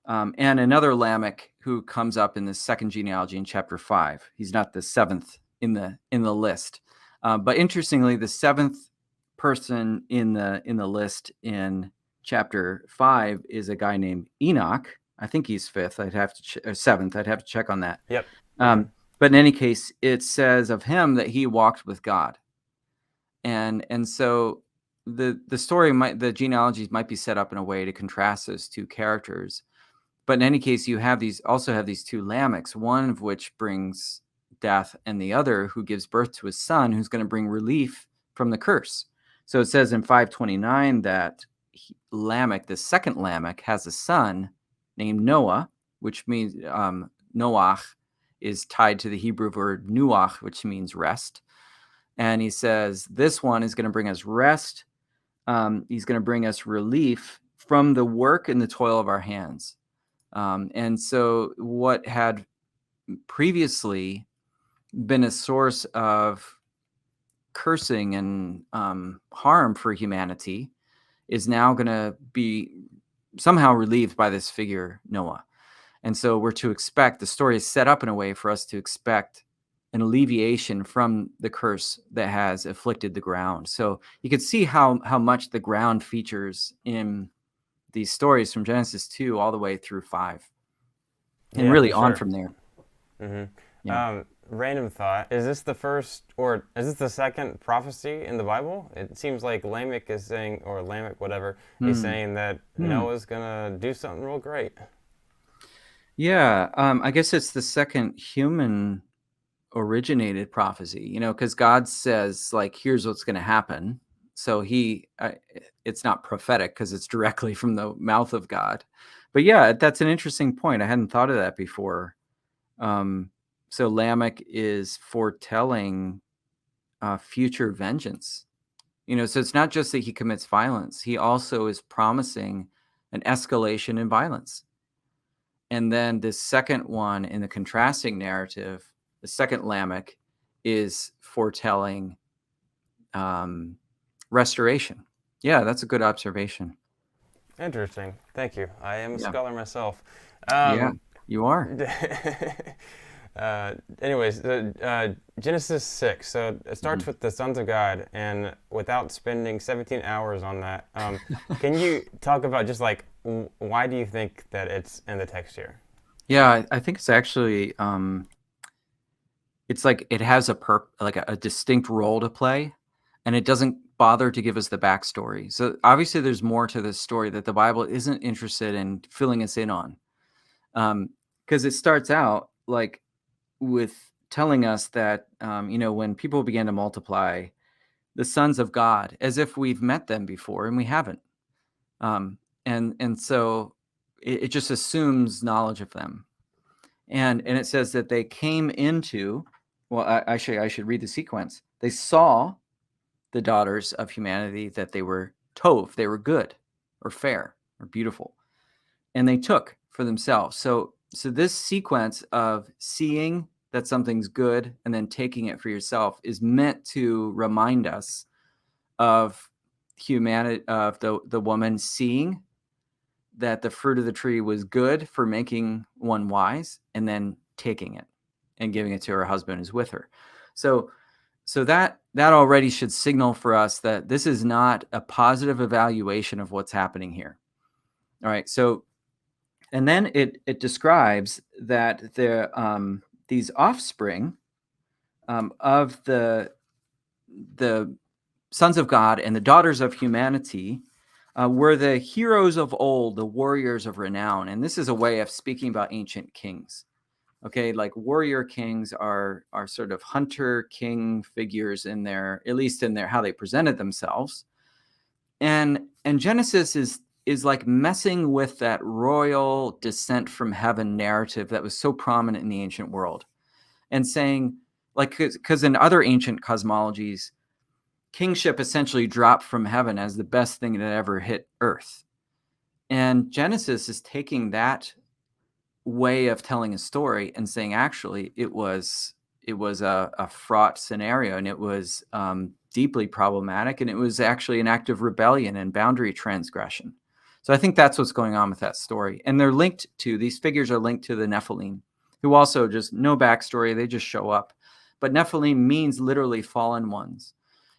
Speaker 1: and another Lamech who comes up in the second genealogy in chapter 5. He's not the seventh in the list, but interestingly, the seventh person in the list in chapter 5 is a guy named Enoch. I think he's fifth. I'd have to seventh. I'd have to check on that.
Speaker 2: Yep. Hmm.
Speaker 1: But in any case, it says of him that he walked with God, and so the genealogies might be set up in a way to contrast those two characters. But in any case, you also have these two Lamechs, one of which brings death, and the other who gives birth to a son who's going to bring relief from the curse. So it says in 529 that Lamech, the second Lamech, has a son named Noah, which means Noach is tied to the Hebrew word nuach, which means rest. And he says this one is going to bring us rest. He's going to bring us relief from the work and the toil of our hands. And so, what had previously been a source of cursing and harm for humanity is now going to be somehow relieved by this figure, Noah. And so, we're to expect the story is set up in a way for us to expect an alleviation from the curse that has afflicted the ground. So, you can see how much the ground features in these stories from Genesis 2 all the way through 5 and
Speaker 2: Yeah, for
Speaker 1: really on
Speaker 2: sure.
Speaker 1: from there.
Speaker 2: Hmm.
Speaker 1: Yeah.
Speaker 2: Random thought. Is this the first, or is this the second prophecy in the Bible? It seems like Lamech is saying, or Lamech, whatever, he's
Speaker 1: Hmm.
Speaker 2: saying that
Speaker 1: Hmm.
Speaker 2: Noah's gonna do something real great.
Speaker 1: Yeah. I guess it's the second human originated prophecy, because God says, like, here's what's going to happen. So it's not prophetic because it's directly from the mouth of God. But yeah, that's an interesting point. I hadn't thought of that before. Um, so Lamech is foretelling future vengeance. So it's not just that he commits violence, he also is promising an escalation in violence. And then the second one in the contrasting narrative, the second Lamech, is foretelling um, restoration. Yeah, that's a good observation.
Speaker 2: Interesting. Thank you. I am a
Speaker 1: Yeah,
Speaker 2: scholar myself.
Speaker 1: yeah,
Speaker 2: Um,
Speaker 1: you are.
Speaker 2: anyways, Genesis 6. So it starts
Speaker 1: Mhm.
Speaker 2: with the sons of God, and without spending 17 hours on that, can you talk about just like why do you think that it's in the text here?
Speaker 1: Yeah, I think it's actually it's like it has like a distinct role to play, and it doesn't bother to give us the backstory. So obviously, there's more to this story that the Bible isn't interested in filling us in on, because it starts out like with telling us that when people began to multiply, the sons of God, as if we've met them before, and we haven't. And so it just assumes knowledge of them, and it says that they came into. Well, I should read the sequence. They saw the daughters of humanity that they were tov, they were good, or fair, or beautiful, and they took for themselves. So this sequence of seeing that something's good and then taking it for yourself is meant to remind us of humanity, of the woman seeing that the fruit of the tree was good for making one wise, and then taking it and giving it to her husband who's with her. So that already should signal for us that this is not a positive evaluation of what's happening here. All right. So, and then it describes that these offspring of the sons of God and the daughters of humanity were the heroes of old, the warriors of renown. And this is a way of speaking about ancient kings. Okay, like warrior kings are sort of hunter king figures in their, at least in their how they presented themselves. And Genesis is like messing with that royal descent from heaven narrative that was so prominent in the ancient world, and saying, like, because in other ancient cosmologies, kingship essentially dropped from heaven as the best thing that ever hit earth. And Genesis is taking that way of telling a story and saying, actually, it was a fraught scenario, and it was deeply problematic, and it was actually an act of rebellion and boundary transgression. So I think that's what's going on with that story. And they're linked to, these figures are linked to the Nephilim, who also just no backstory, they just show up. But Nephilim means literally fallen ones.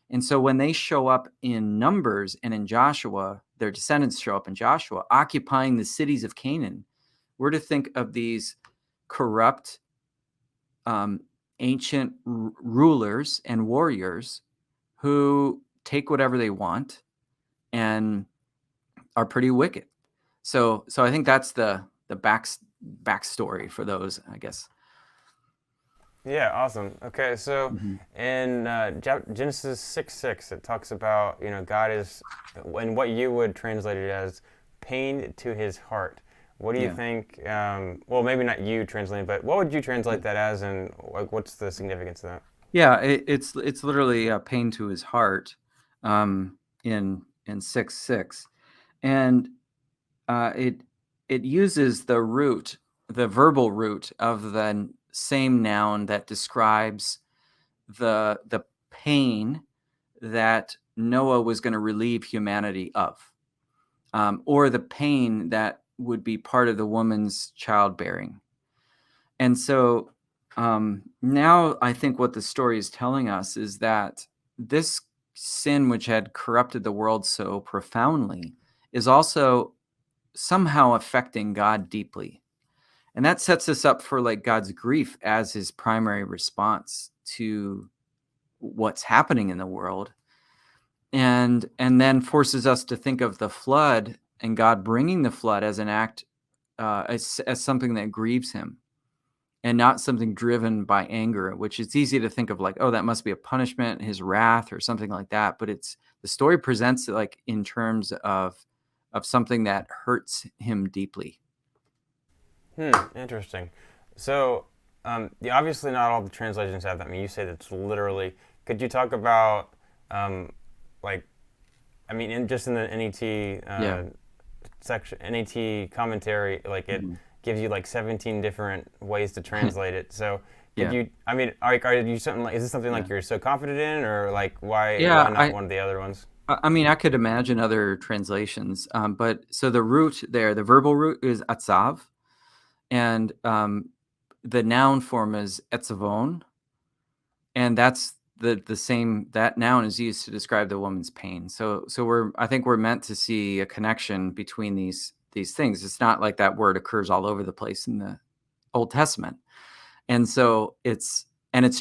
Speaker 1: And so when they show up in Numbers and in Joshua, their descendants show up in Joshua, occupying the cities of Canaan, we're to think of these corrupt, ancient rulers and warriors who take whatever they want and are pretty wicked. So I think that's the backstory for those, I guess.
Speaker 2: Yeah, awesome. Okay, so in Genesis 6:6, it talks about, God is, and what you would translate it as, pained to his heart. What do you think, well, maybe not you translating, but what would you translate that as, and what's the significance of that?
Speaker 1: Yeah, it's literally a pain to his heart in 6:6. And it uses the root, the verbal root of the same noun that describes the pain that Noah was going to relieve humanity of, or the pain that would be part of the woman's childbearing. And so now I think what the story is telling us is that this sin, which had corrupted the world so profoundly, is also somehow affecting God deeply. And that sets us up for like God's grief as his primary response to what's happening in the world. And then forces us to think of the flood and God bringing the flood as an act, as something that grieves him, and not something driven by anger, which it's easy to think of like, oh, that must be a punishment, his wrath or something like that. But it's, the story presents it like in terms of something that hurts him deeply.
Speaker 2: Interesting. So, obviously not all the translations have that. I mean, you say that's literally. Could you talk about, just in the NET section, NET commentary, like it gives you like 17 different ways to translate it. So, could you? I mean, are you something like? Is this something like you're so confident in, or like why not one of the other ones?
Speaker 1: I mean, I could imagine other translations, but so the root there, the verbal root is atzav, and the noun form is etzavon, and that's the same. That noun is used to describe the woman's pain. So I think we're meant to see a connection between these things. It's not like that word occurs all over the place in the Old Testament, and so it's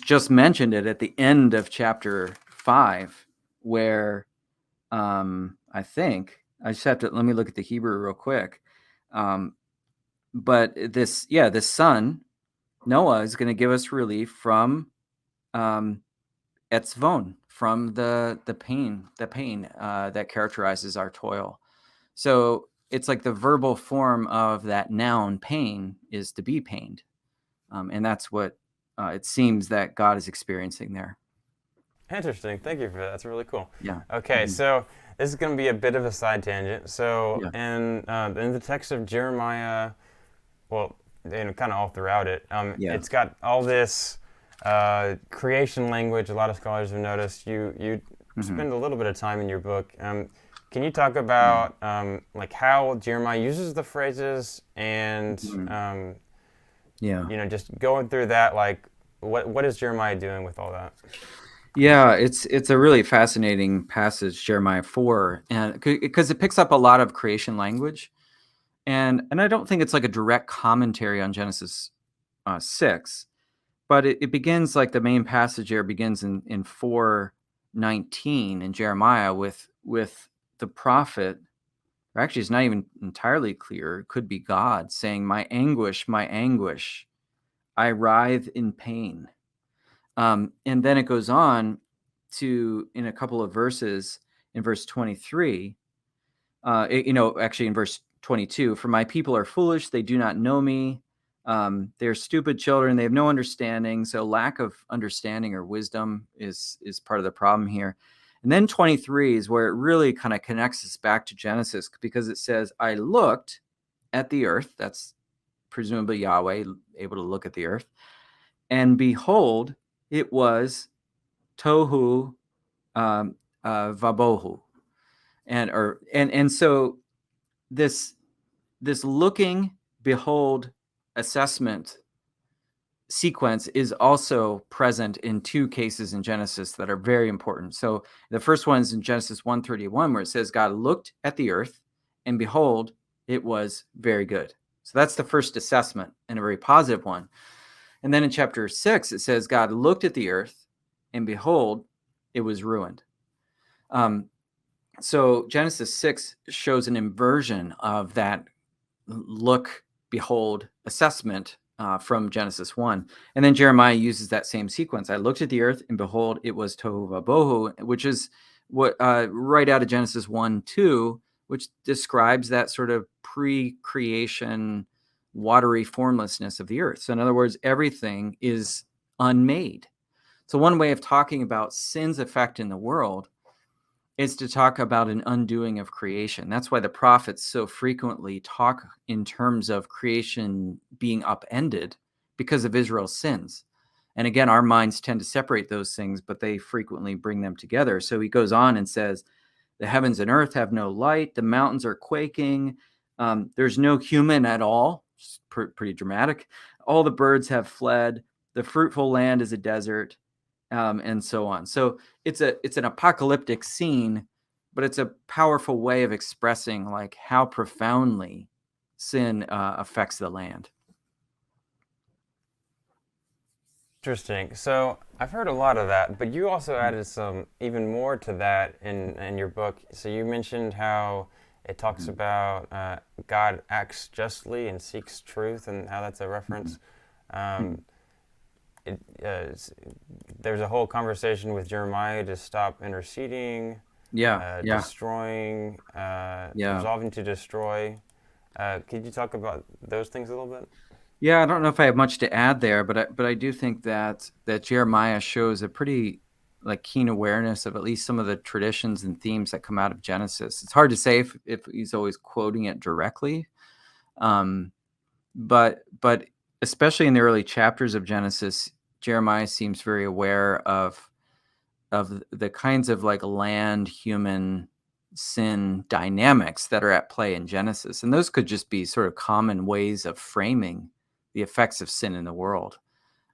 Speaker 1: just mentioned it at the end of chapter 5, where I think I just have to, let me look at the Hebrew real quick. But this son, Noah, is going to give us relief from etzvon, from the pain that characterizes our toil. So it's like the verbal form of that noun, pain, is to be pained. And that's what it seems that God is experiencing there.
Speaker 2: Interesting. Thank you for that. That's really cool.
Speaker 1: Yeah.
Speaker 2: Okay, so this is going to be a bit of a side tangent. So in the text of Jeremiah, well, kind of all throughout it, it's got all this creation language. A lot of scholars have noticed. You spend a little bit of time in your book. Can Can you talk about like how Jeremiah uses the phrases and
Speaker 1: Mhm. Yeah.
Speaker 2: just going through that, like what is Jeremiah doing with all that?
Speaker 1: Yeah, it's a really fascinating passage, Jeremiah 4, and because it picks up a lot of creation language, and I don't think it's like a direct commentary on Genesis 6, but it begins like the main passage here begins in 4:19 in Jeremiah with the prophet, or actually it's not even entirely clear, it could be God saying, my anguish, I writhe in pain." And then it goes on to, in a couple of verses, in verse 23, actually in verse 22, "For my people are foolish, they do not know me. They're stupid children, they have no understanding." So lack of understanding or wisdom is part of the problem here. And then 23 is where it really kind of connects us back to Genesis, because it says, "I looked at the earth," that's presumably Yahweh able to look at the earth, "and behold, it was tohu vabohu." And so this looking, behold, assessment sequence is also present in two cases in Genesis that are very important. So the first one is in Genesis 1:31, where it says God looked at the earth, and behold, it was very good. So that's the first assessment, and a very positive one. And then in chapter 6, it says God looked at the earth, and behold, it was ruined. Um, so Genesis 6 shows an inversion of that look, behold assessment from Genesis 1. And then Jeremiah uses that same sequence. "I looked at the earth, and behold, it was tohu vabohu," which is what right out of Genesis 1:2, which describes that sort of pre-creation watery formlessness of the earth. So in other words, everything is unmade. So one way of talking about sin's effect in the world is to talk about an undoing of creation. That's why the prophets so frequently talk in terms of creation being upended because of Israel's sins. And again, our minds tend to separate those things, but they frequently bring them together. So he goes on and says, "The heavens and earth have no light. The mountains are quaking. There's no human at all." It's pretty dramatic. "All the birds have fled. The fruitful land is a desert," and so on. So it's an apocalyptic scene, but it's a powerful way of expressing like how profoundly sin affects the land.
Speaker 2: Interesting. So I've heard a lot of that, but you also added some even more to that in your book. So you mentioned how it talks
Speaker 1: Mhm.
Speaker 2: about God acts justly and seeks truth, and how that's a reference.
Speaker 1: Mhm.
Speaker 2: Um, it, there's a whole conversation with Jeremiah to stop interceding,
Speaker 1: Yeah, yeah,
Speaker 2: destroying,
Speaker 1: yeah.
Speaker 2: resolving to destroy. Could you talk about those things a little bit?
Speaker 1: Yeah, I don't know if I have much to add there, but I do think that Jeremiah shows a pretty like keen awareness of at least some of the traditions and themes that come out of Genesis. It's hard to say if he's always quoting it directly, um, but especially in the early chapters of Genesis, Jeremiah seems very aware of the kinds of like land human sin dynamics that are at play in Genesis. And those could just be sort of common ways of framing the effects of sin in the world.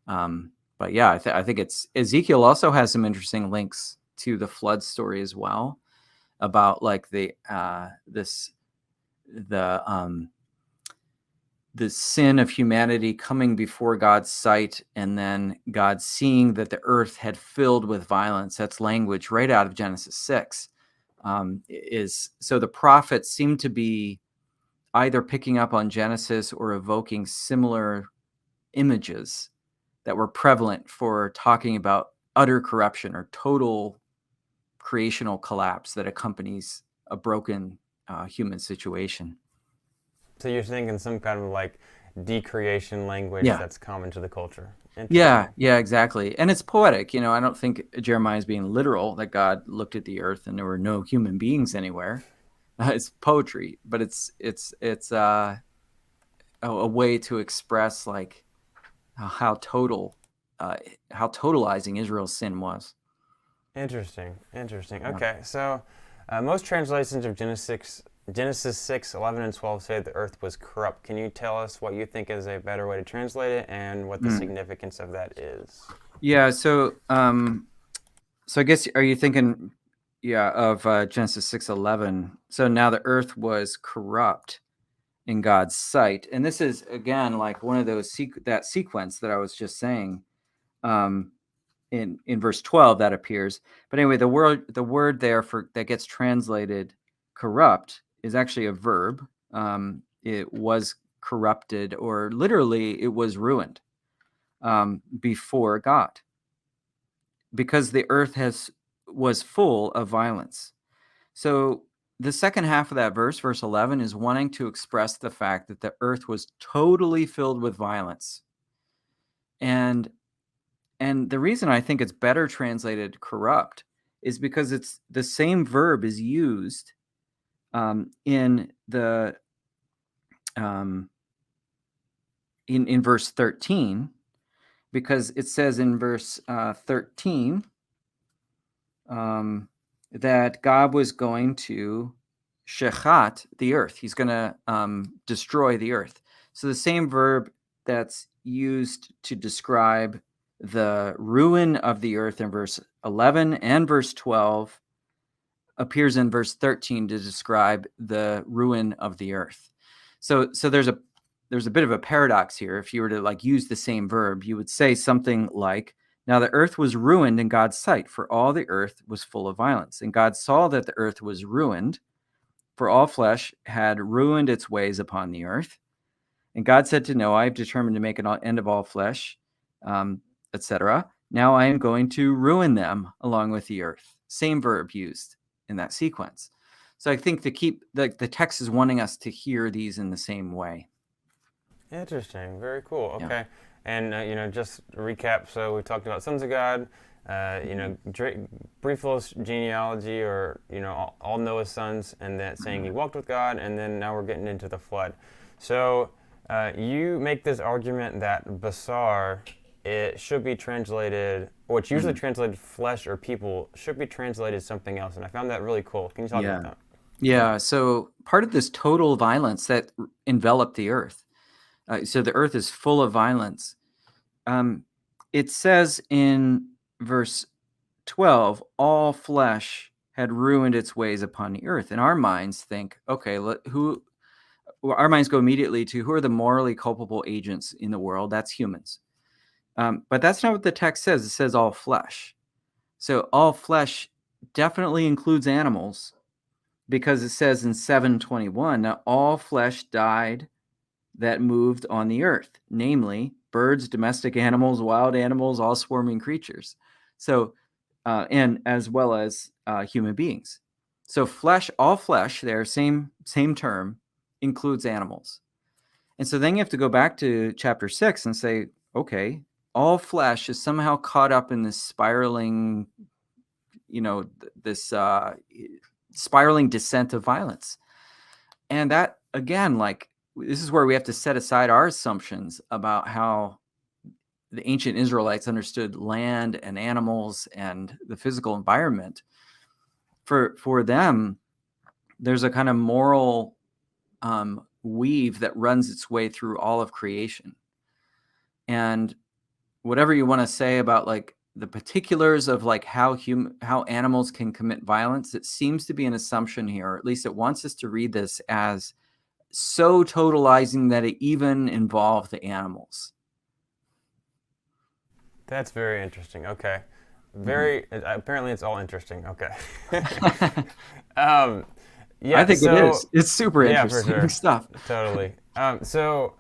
Speaker 1: But yeah, I think it's Ezekiel also has some interesting links to the flood story as well, about like the the sin of humanity coming before God's sight, and then God seeing that the earth had filled with violence. That's language right out of Genesis 6. Is so the prophets seem to be either picking up on Genesis or evoking similar images that were prevalent for talking about utter corruption or total creational collapse that accompanies a broken human situation.
Speaker 2: So you're thinking some kind of like decreation language
Speaker 1: Yeah.
Speaker 2: that's common to the culture.
Speaker 1: Yeah,
Speaker 2: Interesting.
Speaker 1: yeah, exactly. And it's poetic. I don't think Jeremiah is being literal that God looked at the earth and there were no human beings anywhere. It's poetry, but it's a way to express like how total, uh, how totalizing Israel's sin was.
Speaker 2: Interesting. Interesting.
Speaker 1: Yeah.
Speaker 2: Okay. So Most translations of Genesis 6, 11, and 12 say the earth was corrupt. Can you tell us what you think is a better way to translate it and what the significance of that is?
Speaker 1: Yeah. So I guess, are you thinking, of Genesis 6:11? So now the earth was corrupt in God's sight, and this is again like one of those that sequence that I was just saying. In verse 12 that appears, but anyway, the word there for that gets translated corrupt is actually a verb. It was corrupted, or literally, it was ruined before God, because the earth was full of violence. So the second half of that verse, verse 11, is wanting to express the fact that the earth was totally filled with violence. And the reason I think it's better translated corrupt is because it's the same verb is used in the in verse 13, because it says in verse 13 that God was going to shechat the earth. He's going to destroy the earth. So the same verb that's used to describe the ruin of the earth in verse 11 and verse 12 appears in verse 13 to describe the ruin of the earth. So there's a bit of a paradox here. If you were to like use the same verb, you would say something like, now the earth was ruined in God's sight, for all the earth was full of violence. And God saw that the earth was ruined, for all flesh had ruined its ways upon the earth. And God said to Noah, I have determined to make an end of all flesh, etc. Now I am going to ruin them along with the earth. Same verb used in that sequence. So I think the text is wanting us to hear these in the same way.
Speaker 2: Interesting. Very cool.
Speaker 1: Yeah.
Speaker 2: Okay. And, just to recap, so we talked about sons of God, brief little genealogy, or, all Noah's sons, and that saying he walked with God, and then now we're getting into the flood. So you make this argument that basar, it should be translated, or it's usually translated flesh or people, should be translated something else, and I found that really cool. Can you talk about that?
Speaker 1: Yeah, so part of this total violence that enveloped the earth, so the earth is full of violence. It says in verse 12, all flesh had ruined its ways upon the earth. And our minds think, okay, our minds go immediately to who are the morally culpable agents in the world? That's humans. But that's not what the text says. It says all flesh. So all flesh definitely includes animals, because it says in 7:21 that all flesh died that moved on the earth, namely birds, domestic animals, wild animals, all swarming creatures. So, and as well as human beings. So all flesh there, same term, includes animals. And so then you have to go back to chapter 6 and say, okay, all flesh is somehow caught up in this spiraling, this spiraling descent of violence. And that, again, this is where we have to set aside our assumptions about how the ancient Israelites understood land and animals and the physical environment. For them, there's a kind of moral weave that runs its way through all of creation. And whatever you want to say about the particulars of how animals can commit violence, it seems to be an assumption here, or at least it wants us to read this as so totalizing that it even involved the animals.
Speaker 2: That's very interesting. Okay. Apparently it's all interesting. Okay. Yeah,
Speaker 1: I think it is. It's super interesting
Speaker 2: for sure.
Speaker 1: stuff.
Speaker 2: Totally. So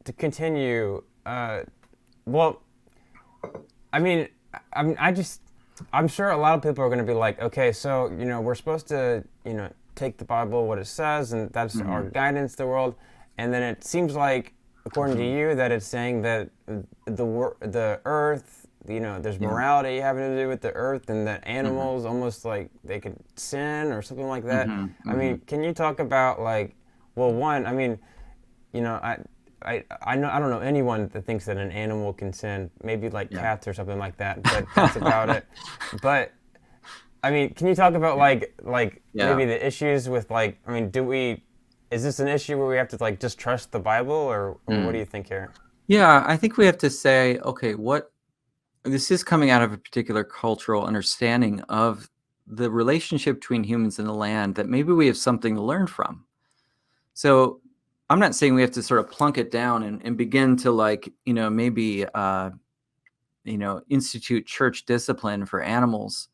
Speaker 2: to continue, well, I mean, I'm sure a lot of people are going to be like, okay, so, we're supposed to, take the Bible, what it says, and that's our guidance to the world. And then it seems like, according to you, that it's saying that the earth, there's morality having to do with the earth, and that animals almost like they could sin or something like that. I mean, can you talk about one, I mean, I don't know anyone that thinks that an animal can sin, maybe cats or something like that, but that's about it. But I mean, can you talk about like
Speaker 1: Yeah.
Speaker 2: maybe the issues with like, I mean, is this an issue where we have to like just trust the Bible, or what do
Speaker 1: Mm.
Speaker 2: you think here?
Speaker 1: Yeah, I think we have to say, okay, what this is coming out of a particular cultural understanding of the relationship between humans and the land that maybe we have something to learn from. So I'm not saying we have to sort of plunk it down and begin to like, maybe, institute church discipline for animals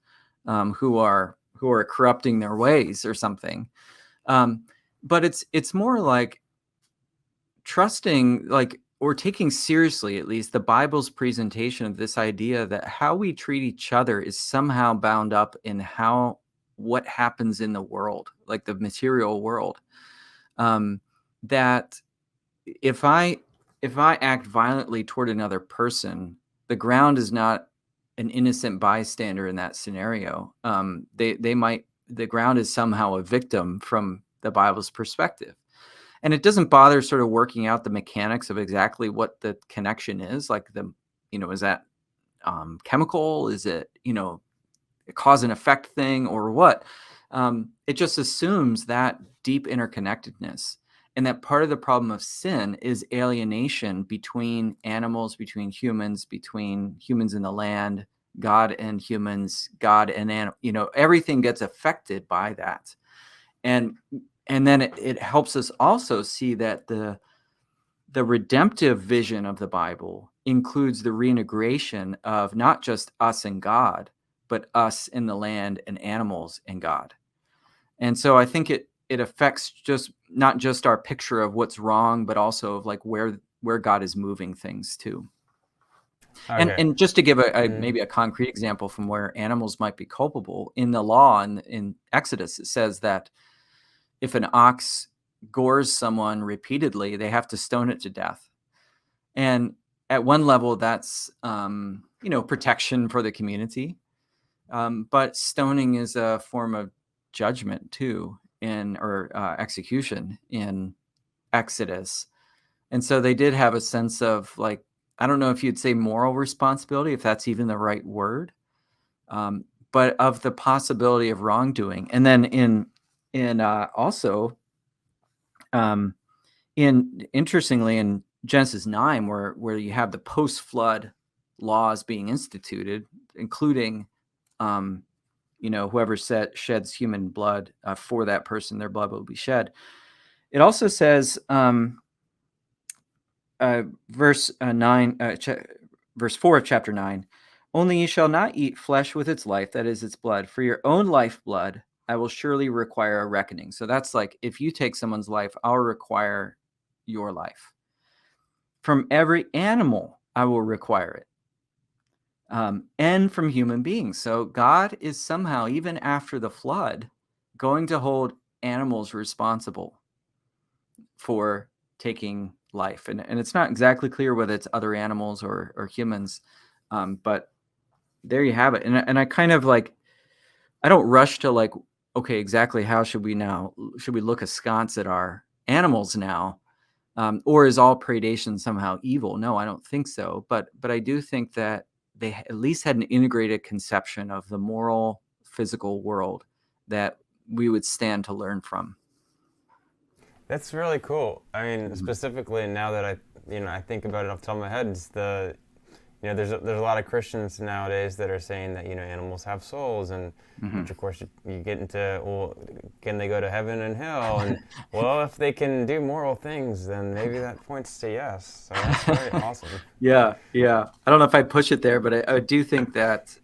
Speaker 1: who are corrupting their ways or something. Um, but it's more like trusting, like, or taking seriously at least the Bible's presentation of this idea that how we treat each other is somehow bound up in how what happens in the world, like the material world. Um, that if I if I act violently toward another person, the ground is not an innocent bystander in that scenario. They might the ground is somehow a victim from the Bible's perspective. And it doesn't bother sort of working out the mechanics of exactly what the connection is. Like is that chemical? Is it, a cause and effect thing or what? It just assumes that deep interconnectedness. And that part of the problem of sin is alienation between animals, between humans in the land, God and humans, God and everything gets affected by that. And then it helps us also see that the redemptive vision of the Bible includes the reintegration of not just us and God, but us in the land and animals and God. And so I think it affects just not just our picture of what's wrong, but also of like where God is moving things to. And
Speaker 2: Okay.
Speaker 1: and just to give a
Speaker 2: Mm.
Speaker 1: maybe a concrete example from where animals might be culpable in the law in Exodus, it says that if an ox gores someone repeatedly, they have to stone it to death. And at one level, that's protection for the community. But stoning is a form of judgment too, or execution in Exodus. And so they did have a sense of like, I don't know if you'd say moral responsibility, if that's even the right word, but of the possibility of wrongdoing. And then in also um, interestingly in Genesis 9, where you have the post-flood laws being instituted, including whoever sheds human blood, for that person, their blood will be shed. It also says, verse 9, verse 4 of chapter 9, only you shall not eat flesh with its life, that is its blood. For your own lifeblood, I will surely require a reckoning. So that's like, if you take someone's life, I'll require your life. From every animal, I will require it. And from human beings. So God is somehow, even after the flood, going to hold animals responsible for taking life. And it's not exactly clear whether it's other animals or humans, but there you have it. And I kind of like, I don't rush to like, okay, exactly how should we look askance at our animals now? Or is all predation somehow evil? No, I don't think so. But I do think that they at least had an integrated conception of the moral, physical world that we would stand to learn from.
Speaker 2: That's really cool. I mean,
Speaker 1: Mhm.
Speaker 2: specifically now that I think about it off the top of my head, it's there's a lot of Christians nowadays that are saying that animals have souls, and
Speaker 1: Mhm.
Speaker 2: which of course you get into, well, can they go to heaven and hell? And well, if they can do moral things, then maybe that points to yes. So that's very awesome.
Speaker 1: Yeah, yeah. I don't know if I'd push it there, but I do think that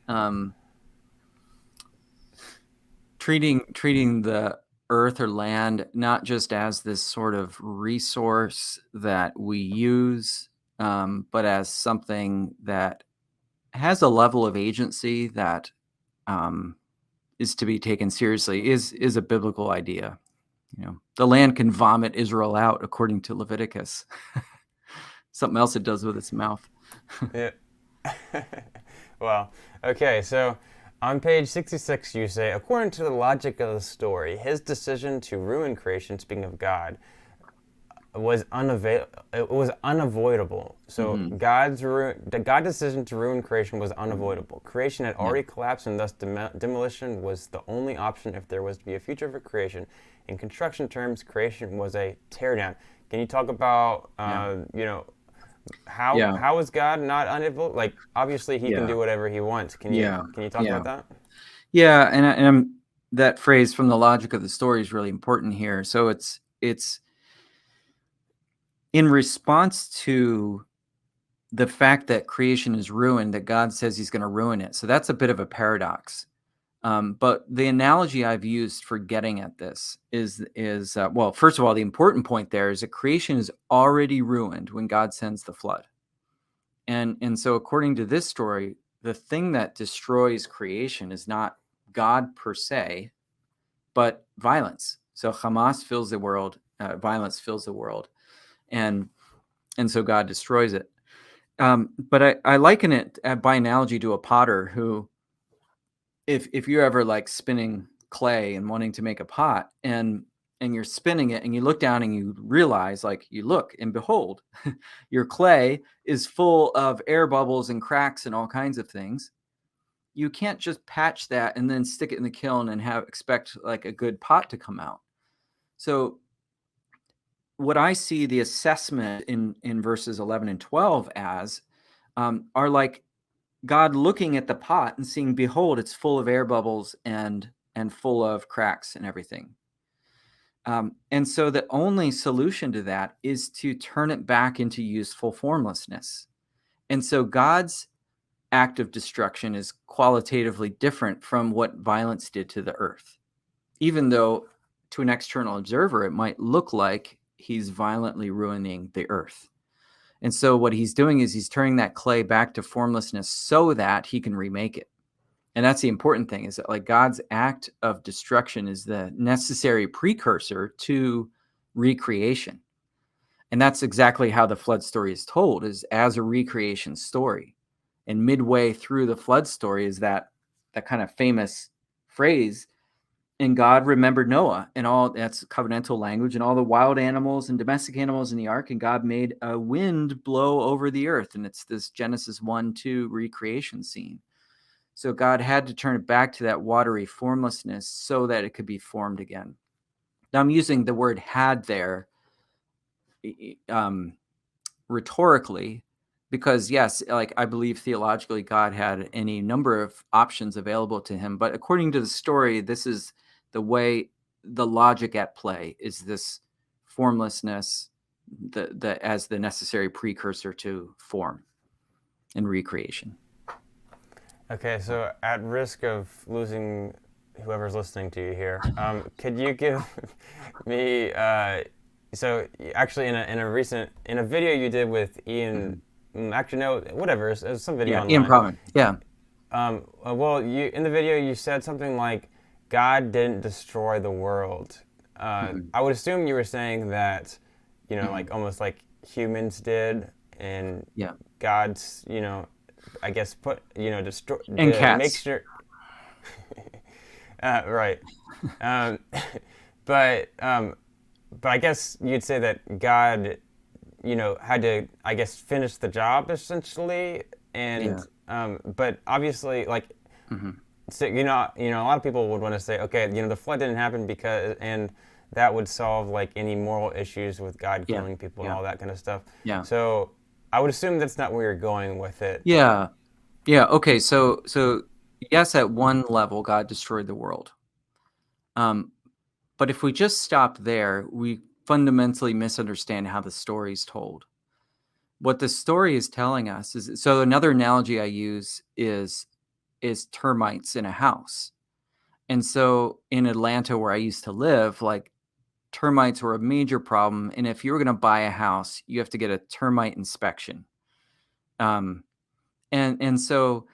Speaker 1: treating the earth or land not just as this sort of resource that we use, but as something that has a level of agency that um, is to be taken seriously is a biblical idea. The land can vomit Israel out, according to Leviticus. Something else it does with its mouth.
Speaker 2: Yeah. Well, okay, so on page 66, you say, according to the logic of the story, his decision to ruin creation, speaking of God, it was unavoidable. So
Speaker 1: Hmm.
Speaker 2: the God's decision to ruin creation was unavoidable. Creation had
Speaker 1: Yeah.
Speaker 2: already collapsed, and thus demolition was the only option if there was to be a future for creation. In construction terms, creation was a teardown. Can you talk about
Speaker 1: Yeah. Yeah.
Speaker 2: how is God not unable? Like obviously he can
Speaker 1: Yeah.
Speaker 2: do whatever he wants.
Speaker 1: Yeah.
Speaker 2: Can you talk
Speaker 1: Yeah.
Speaker 2: about that?
Speaker 1: Yeah. That phrase from the logic of the story is really important here. So it's in response to the fact that creation is ruined, that God says he's going to ruin it. So that's a bit of a paradox. But the analogy I've used for getting at this is well, first of all, the important point there is that creation is already ruined when God sends the flood. And so according to this story, the thing that destroys creation is not God per se, but violence. So Hamas fills the world, violence fills the world, and so God destroys it. But I liken it by analogy to a potter who, if you're ever like spinning clay and wanting to make a pot, and you're spinning it and you look down and you realize, like, you look and behold, your clay is full of air bubbles and cracks and all kinds of things. You can't just patch that and then stick it in the kiln and expect like a good pot to come out. So what I see the assessment in verses 11 and 12 as are like God looking at the pot and seeing, behold, it's full of air bubbles and full of cracks and everything. And so the only solution to that is to turn it back into useful formlessness. And so God's act of destruction is qualitatively different from what violence did to the earth, even though to an external observer, it might look like he's violently ruining the earth. And so what he's doing is he's turning that clay back to formlessness so that he can remake it. And that's the important thing, is that like God's act of destruction is the necessary precursor to recreation. And that's exactly how the flood story is told, is as a recreation story. And midway through the flood story is that kind of famous phrase, and God remembered Noah, and all that's covenantal language, and all the wild animals and domestic animals in the ark, and God made a wind blow over the earth. And it's this Genesis 1-2 recreation scene. So God had to turn it back to that watery formlessness so that it could be formed again. Now I'm using the word had there rhetorically, because yes, like I believe theologically God had any number of options available to him, but according to the story, this is the way, the logic at play is this formlessness, the as the necessary precursor to form and recreation.
Speaker 2: Okay, so at risk of losing whoever's listening to you here, could you give me so actually in a video you did with Ian, actually no, whatever, it was some video
Speaker 1: Yeah,
Speaker 2: online.
Speaker 1: Ian Proman. Yeah.
Speaker 2: Well, you in the video you said something like God didn't destroy the world. I would assume you were saying that, like almost like humans did, and
Speaker 1: Yeah.
Speaker 2: God's, I guess destroy
Speaker 1: And
Speaker 2: to
Speaker 1: cats.
Speaker 2: make sure. Right. Um, but I guess you'd say that God, had to, I guess, finish the job essentially, and but obviously, like, so, a lot of people would want to say, okay, the flood didn't happen because, and that would solve like any moral issues with God killing people and all that kind of stuff.
Speaker 1: Yeah.
Speaker 2: So I would assume that's not where you're going with it.
Speaker 1: Yeah. Yeah. Okay. So yes, at one level, God destroyed the world. But if we just stop there, we fundamentally misunderstand how the story is told. What the story is telling us is, so another analogy I use is termites in a house. And so in Atlanta, where I used to live, like, termites were a major problem. And if you were going to buy a house, you have to get a termite inspection. And so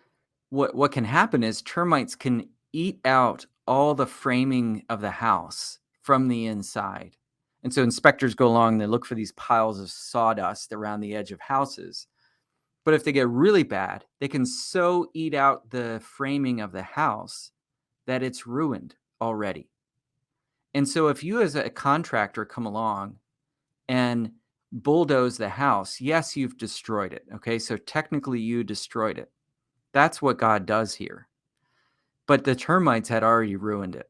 Speaker 1: what can happen is termites can eat out all the framing of the house from the inside. And so inspectors go along, they look for these piles of sawdust around the edge of houses. But if they get really bad, they can so eat out the framing of the house that it's ruined already. And so if you as a contractor come along and bulldoze the house. Yes, you've destroyed it. Okay, so technically you destroyed it. That's what God does here. But the termites had already ruined it.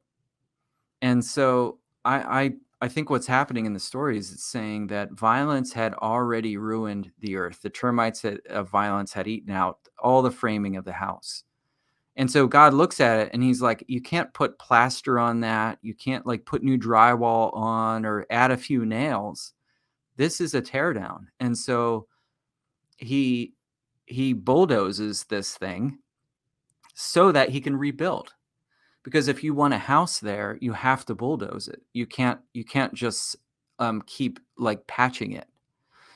Speaker 1: And so I think what's happening in the story is it's saying that violence had already ruined the earth. The termites of violence had eaten out all the framing of the house. And so God looks at it and he's like, you can't put plaster on that. You can't like put new drywall on or add a few nails. This is a teardown. And so he bulldozes this thing so that he can rebuild. Because if you want a house there, you have to bulldoze it. You can't just keep like patching it.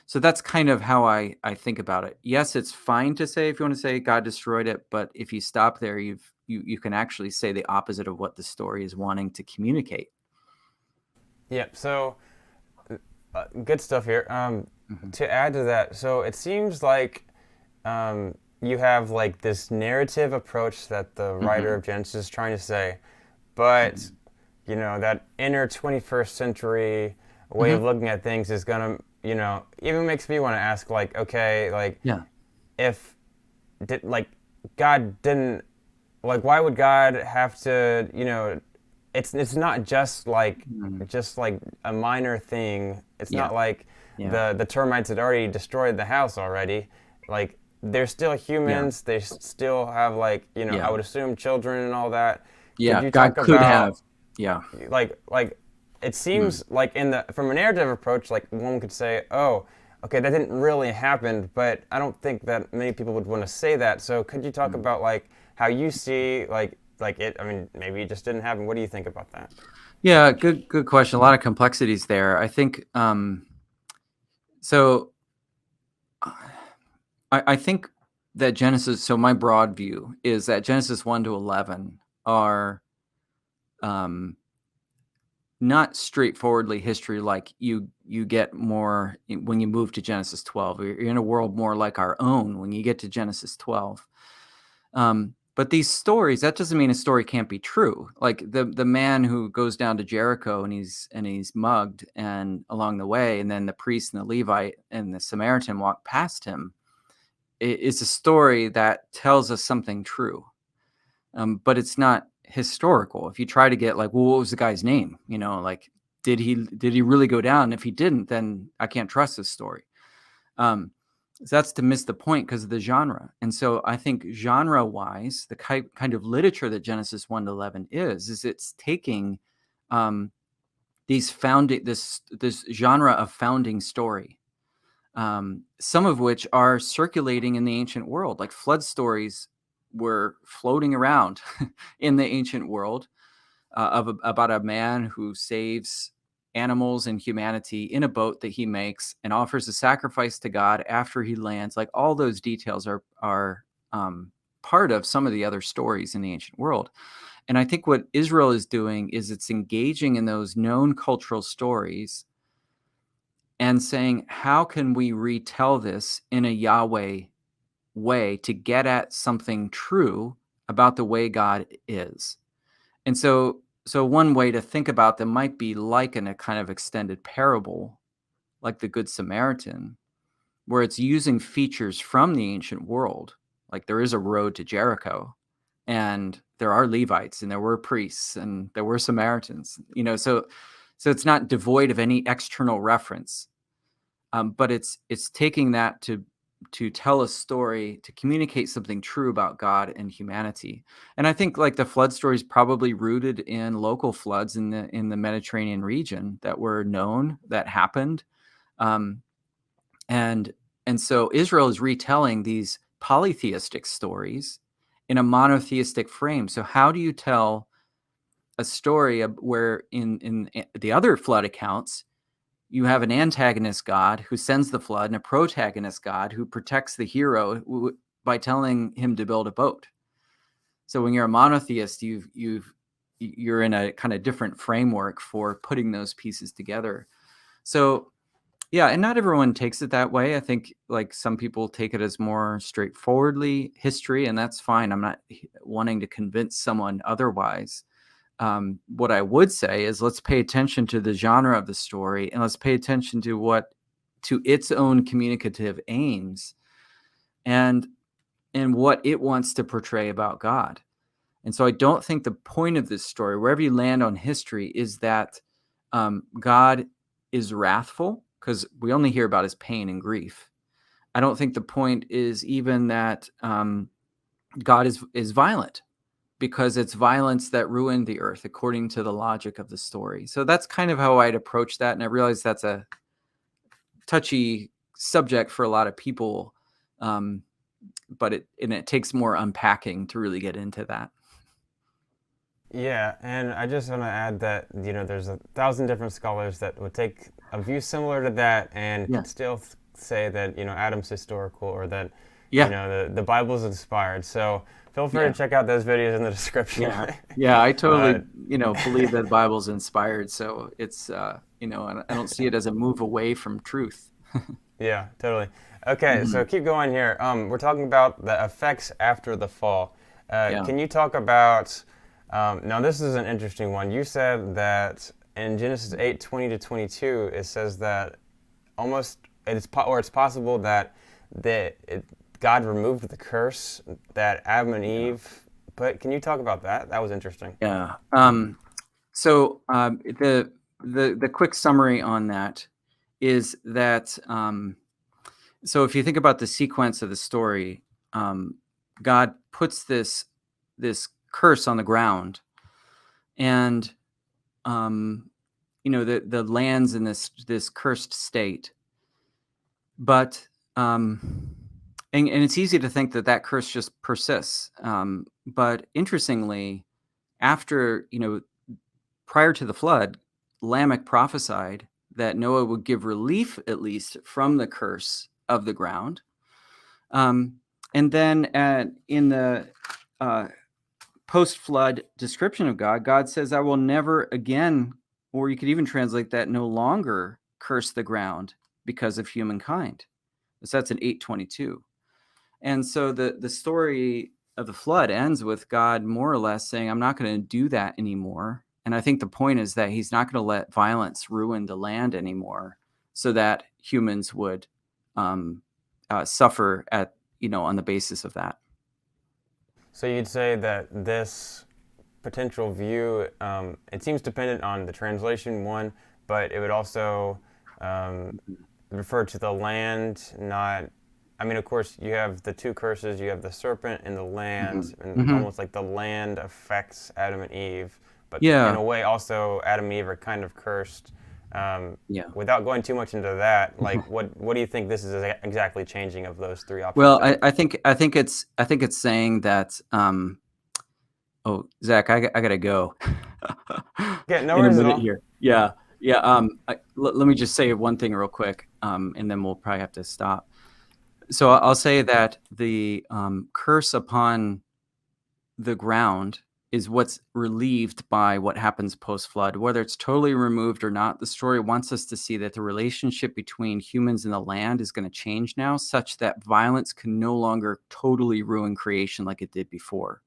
Speaker 1: So that's kind of how I think about it. Yes, it's fine to say, if you want to say God destroyed it, but if you stop there, you can actually say the opposite of what the story is wanting to communicate.
Speaker 2: Yeah. So good stuff here. To add to that, so it seems like you have like this narrative approach that the writer of Genesis is trying to say, but you know, that inner 21st century way of looking at things is gonna, you know, even makes me want to ask, like, okay, like, if God didn't, like, why would God have to, you know, it's not just like a minor thing. It's not like the termites had already destroyed the house already. Like, they're still humans. They still have, like, you know, I would assume children and all that.
Speaker 1: Yeah,
Speaker 2: you
Speaker 1: God
Speaker 2: talk
Speaker 1: could
Speaker 2: about,
Speaker 1: have.
Speaker 2: like it seems like from a narrative approach, like one could say, oh, okay, that didn't really happen, but I don't think that many people would want to say that. So could you talk about like how you see like it? I mean, maybe it just didn't happen. What do you think about that?
Speaker 1: Yeah, good question. A lot of complexities there. I think so. I think that Genesis. So my broad view is that Genesis 1 to 11 are not straightforwardly history like you get more when you move to Genesis 12. You're in a world more like our own when you get to Genesis 12. But these stories, that doesn't mean a story can't be true. Like the man who goes down to Jericho and he's mugged and along the way, and then the priest and the Levite and the Samaritan walk past him. It's a story that tells us something true. But it's not historical. If you try to get like, well, what was the guy's name? You know, like, did he really go down? And if he didn't, then I can't trust this story. So that's to miss the point because of the genre. And so I think genre-wise, the kind of literature that Genesis 1 to 11 is it's taking these this genre of founding story, some of which are circulating in the ancient world, like flood stories were floating around in the ancient world about a man who saves animals and humanity in a boat that he makes and offers a sacrifice to God after he lands. Like all those details are part of some of the other stories in the ancient world. And I think what Israel is doing is it's engaging in those known cultural stories and saying, how can we retell this in a Yahweh way to get at something true about the way God is? And so one way to think about them might be like in a kind of extended parable, like the Good Samaritan, where it's using features from the ancient world. Like there is a road to Jericho, and there are Levites, and there were priests, and there were Samaritans. You know, so it's not devoid of any external reference, but it's taking that to tell a story, to communicate something true about God and humanity. And I think like the flood story is probably rooted in local floods in the Mediterranean region that were known, that happened. And so Israel is retelling these polytheistic stories in a monotheistic frame. So how do you tell a story where in the other flood accounts, you have an antagonist God who sends the flood and a protagonist God who protects the hero by telling him to build a boat? So when you're a monotheist, you're in a kind of different framework for putting those pieces together. So yeah, and not everyone takes it that way. I think like some people take it as more straightforwardly history, and that's fine. I'm not wanting to convince someone otherwise. what I would say is let's pay attention to the genre of the story, and let's pay attention to its own communicative aims and what it wants to portray about God. And so I don't think the point of this story, wherever you land on history, is that God is wrathful, because we only hear about his pain and grief. I don't think the point is even that God is violent, because it's violence that ruined the earth, according to the logic of the story. So that's kind of how I'd approach that. And I realize that's a touchy subject for a lot of people, but it takes more unpacking to really get into that.
Speaker 2: Yeah, and I just want to add that, there's 1,000 different scholars that would take a view similar to that and
Speaker 1: Yeah.
Speaker 2: could still say that, Adam's historical, or that,
Speaker 1: Yeah.
Speaker 2: the Bible's inspired. So feel free
Speaker 1: Yeah.
Speaker 2: to check out those videos in the description.
Speaker 1: Yeah, I totally, believe that the Bible's inspired. So it's, I don't see it as a move away from truth.
Speaker 2: Yeah, totally. Okay, so keep going here. We're talking about the effects after the fall.
Speaker 1: Yeah.
Speaker 2: Can you talk about, now this is an interesting one. You said that in Genesis 8:20-22, it says that it's possible that God removed the curse that Adam and Eve. But can you talk about that? That was interesting.
Speaker 1: Yeah. So the quick summary on that is that so if you think about the sequence of the story, God puts this curse on the ground, and the land's in this cursed state. But and it's easy to think that curse just persists. But interestingly, after prior to the flood, Lamech prophesied that Noah would give relief, at least, from the curse of the ground. And then in the post-flood description of God, God says, I will never again, or you could even translate that, no longer curse the ground because of humankind. So that's in 8:22. And so the story of the flood ends with God more or less saying, I'm not going to do that anymore. And I think the point is that he's not going to let violence ruin the land anymore, so that humans would suffer on the basis of that.
Speaker 2: So you'd say that this potential view, it seems dependent on the translation, one, but it would also refer to the land, not... I mean, of course, you have the two curses. You have the serpent and the land, and almost like the land affects Adam and Eve. But in a way, also, Adam and Eve are kind of cursed. Without going too much into that, like, what do you think this is exactly changing of those three options?
Speaker 1: Well, I think it's saying that. Oh, Zach, I gotta go.
Speaker 2: Yeah, no
Speaker 1: in a
Speaker 2: worries at
Speaker 1: minute
Speaker 2: all.
Speaker 1: here. Yeah. Let me just say one thing real quick, and then we'll probably have to stop. So I'll say that the curse upon the ground is what's relieved by what happens post-flood. Whether it's totally removed or not, the story wants us to see that the relationship between humans and the land is going to change now, such that violence can no longer totally ruin creation like it did before,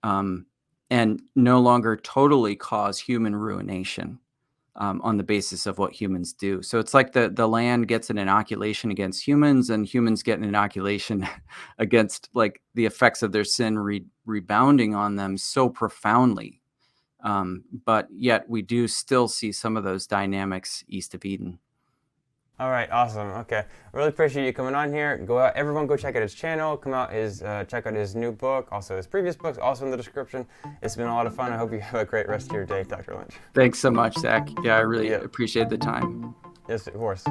Speaker 1: and no longer totally cause human ruination on the basis of what humans do. So it's like the land gets an inoculation against humans, and humans get an inoculation against like the effects of their sin rebounding on them so profoundly. But yet we do still see some of those dynamics east of Eden.
Speaker 2: All right, awesome. Okay, really appreciate you coming on here. Everyone go check out his channel. Check out his new book, also his previous books, also in the description. It's been a lot of fun. I hope you have a great rest of your day, Dr. Lynch.
Speaker 1: Thanks so much, Zach. Yeah, I really appreciate the time.
Speaker 2: Yes, of course.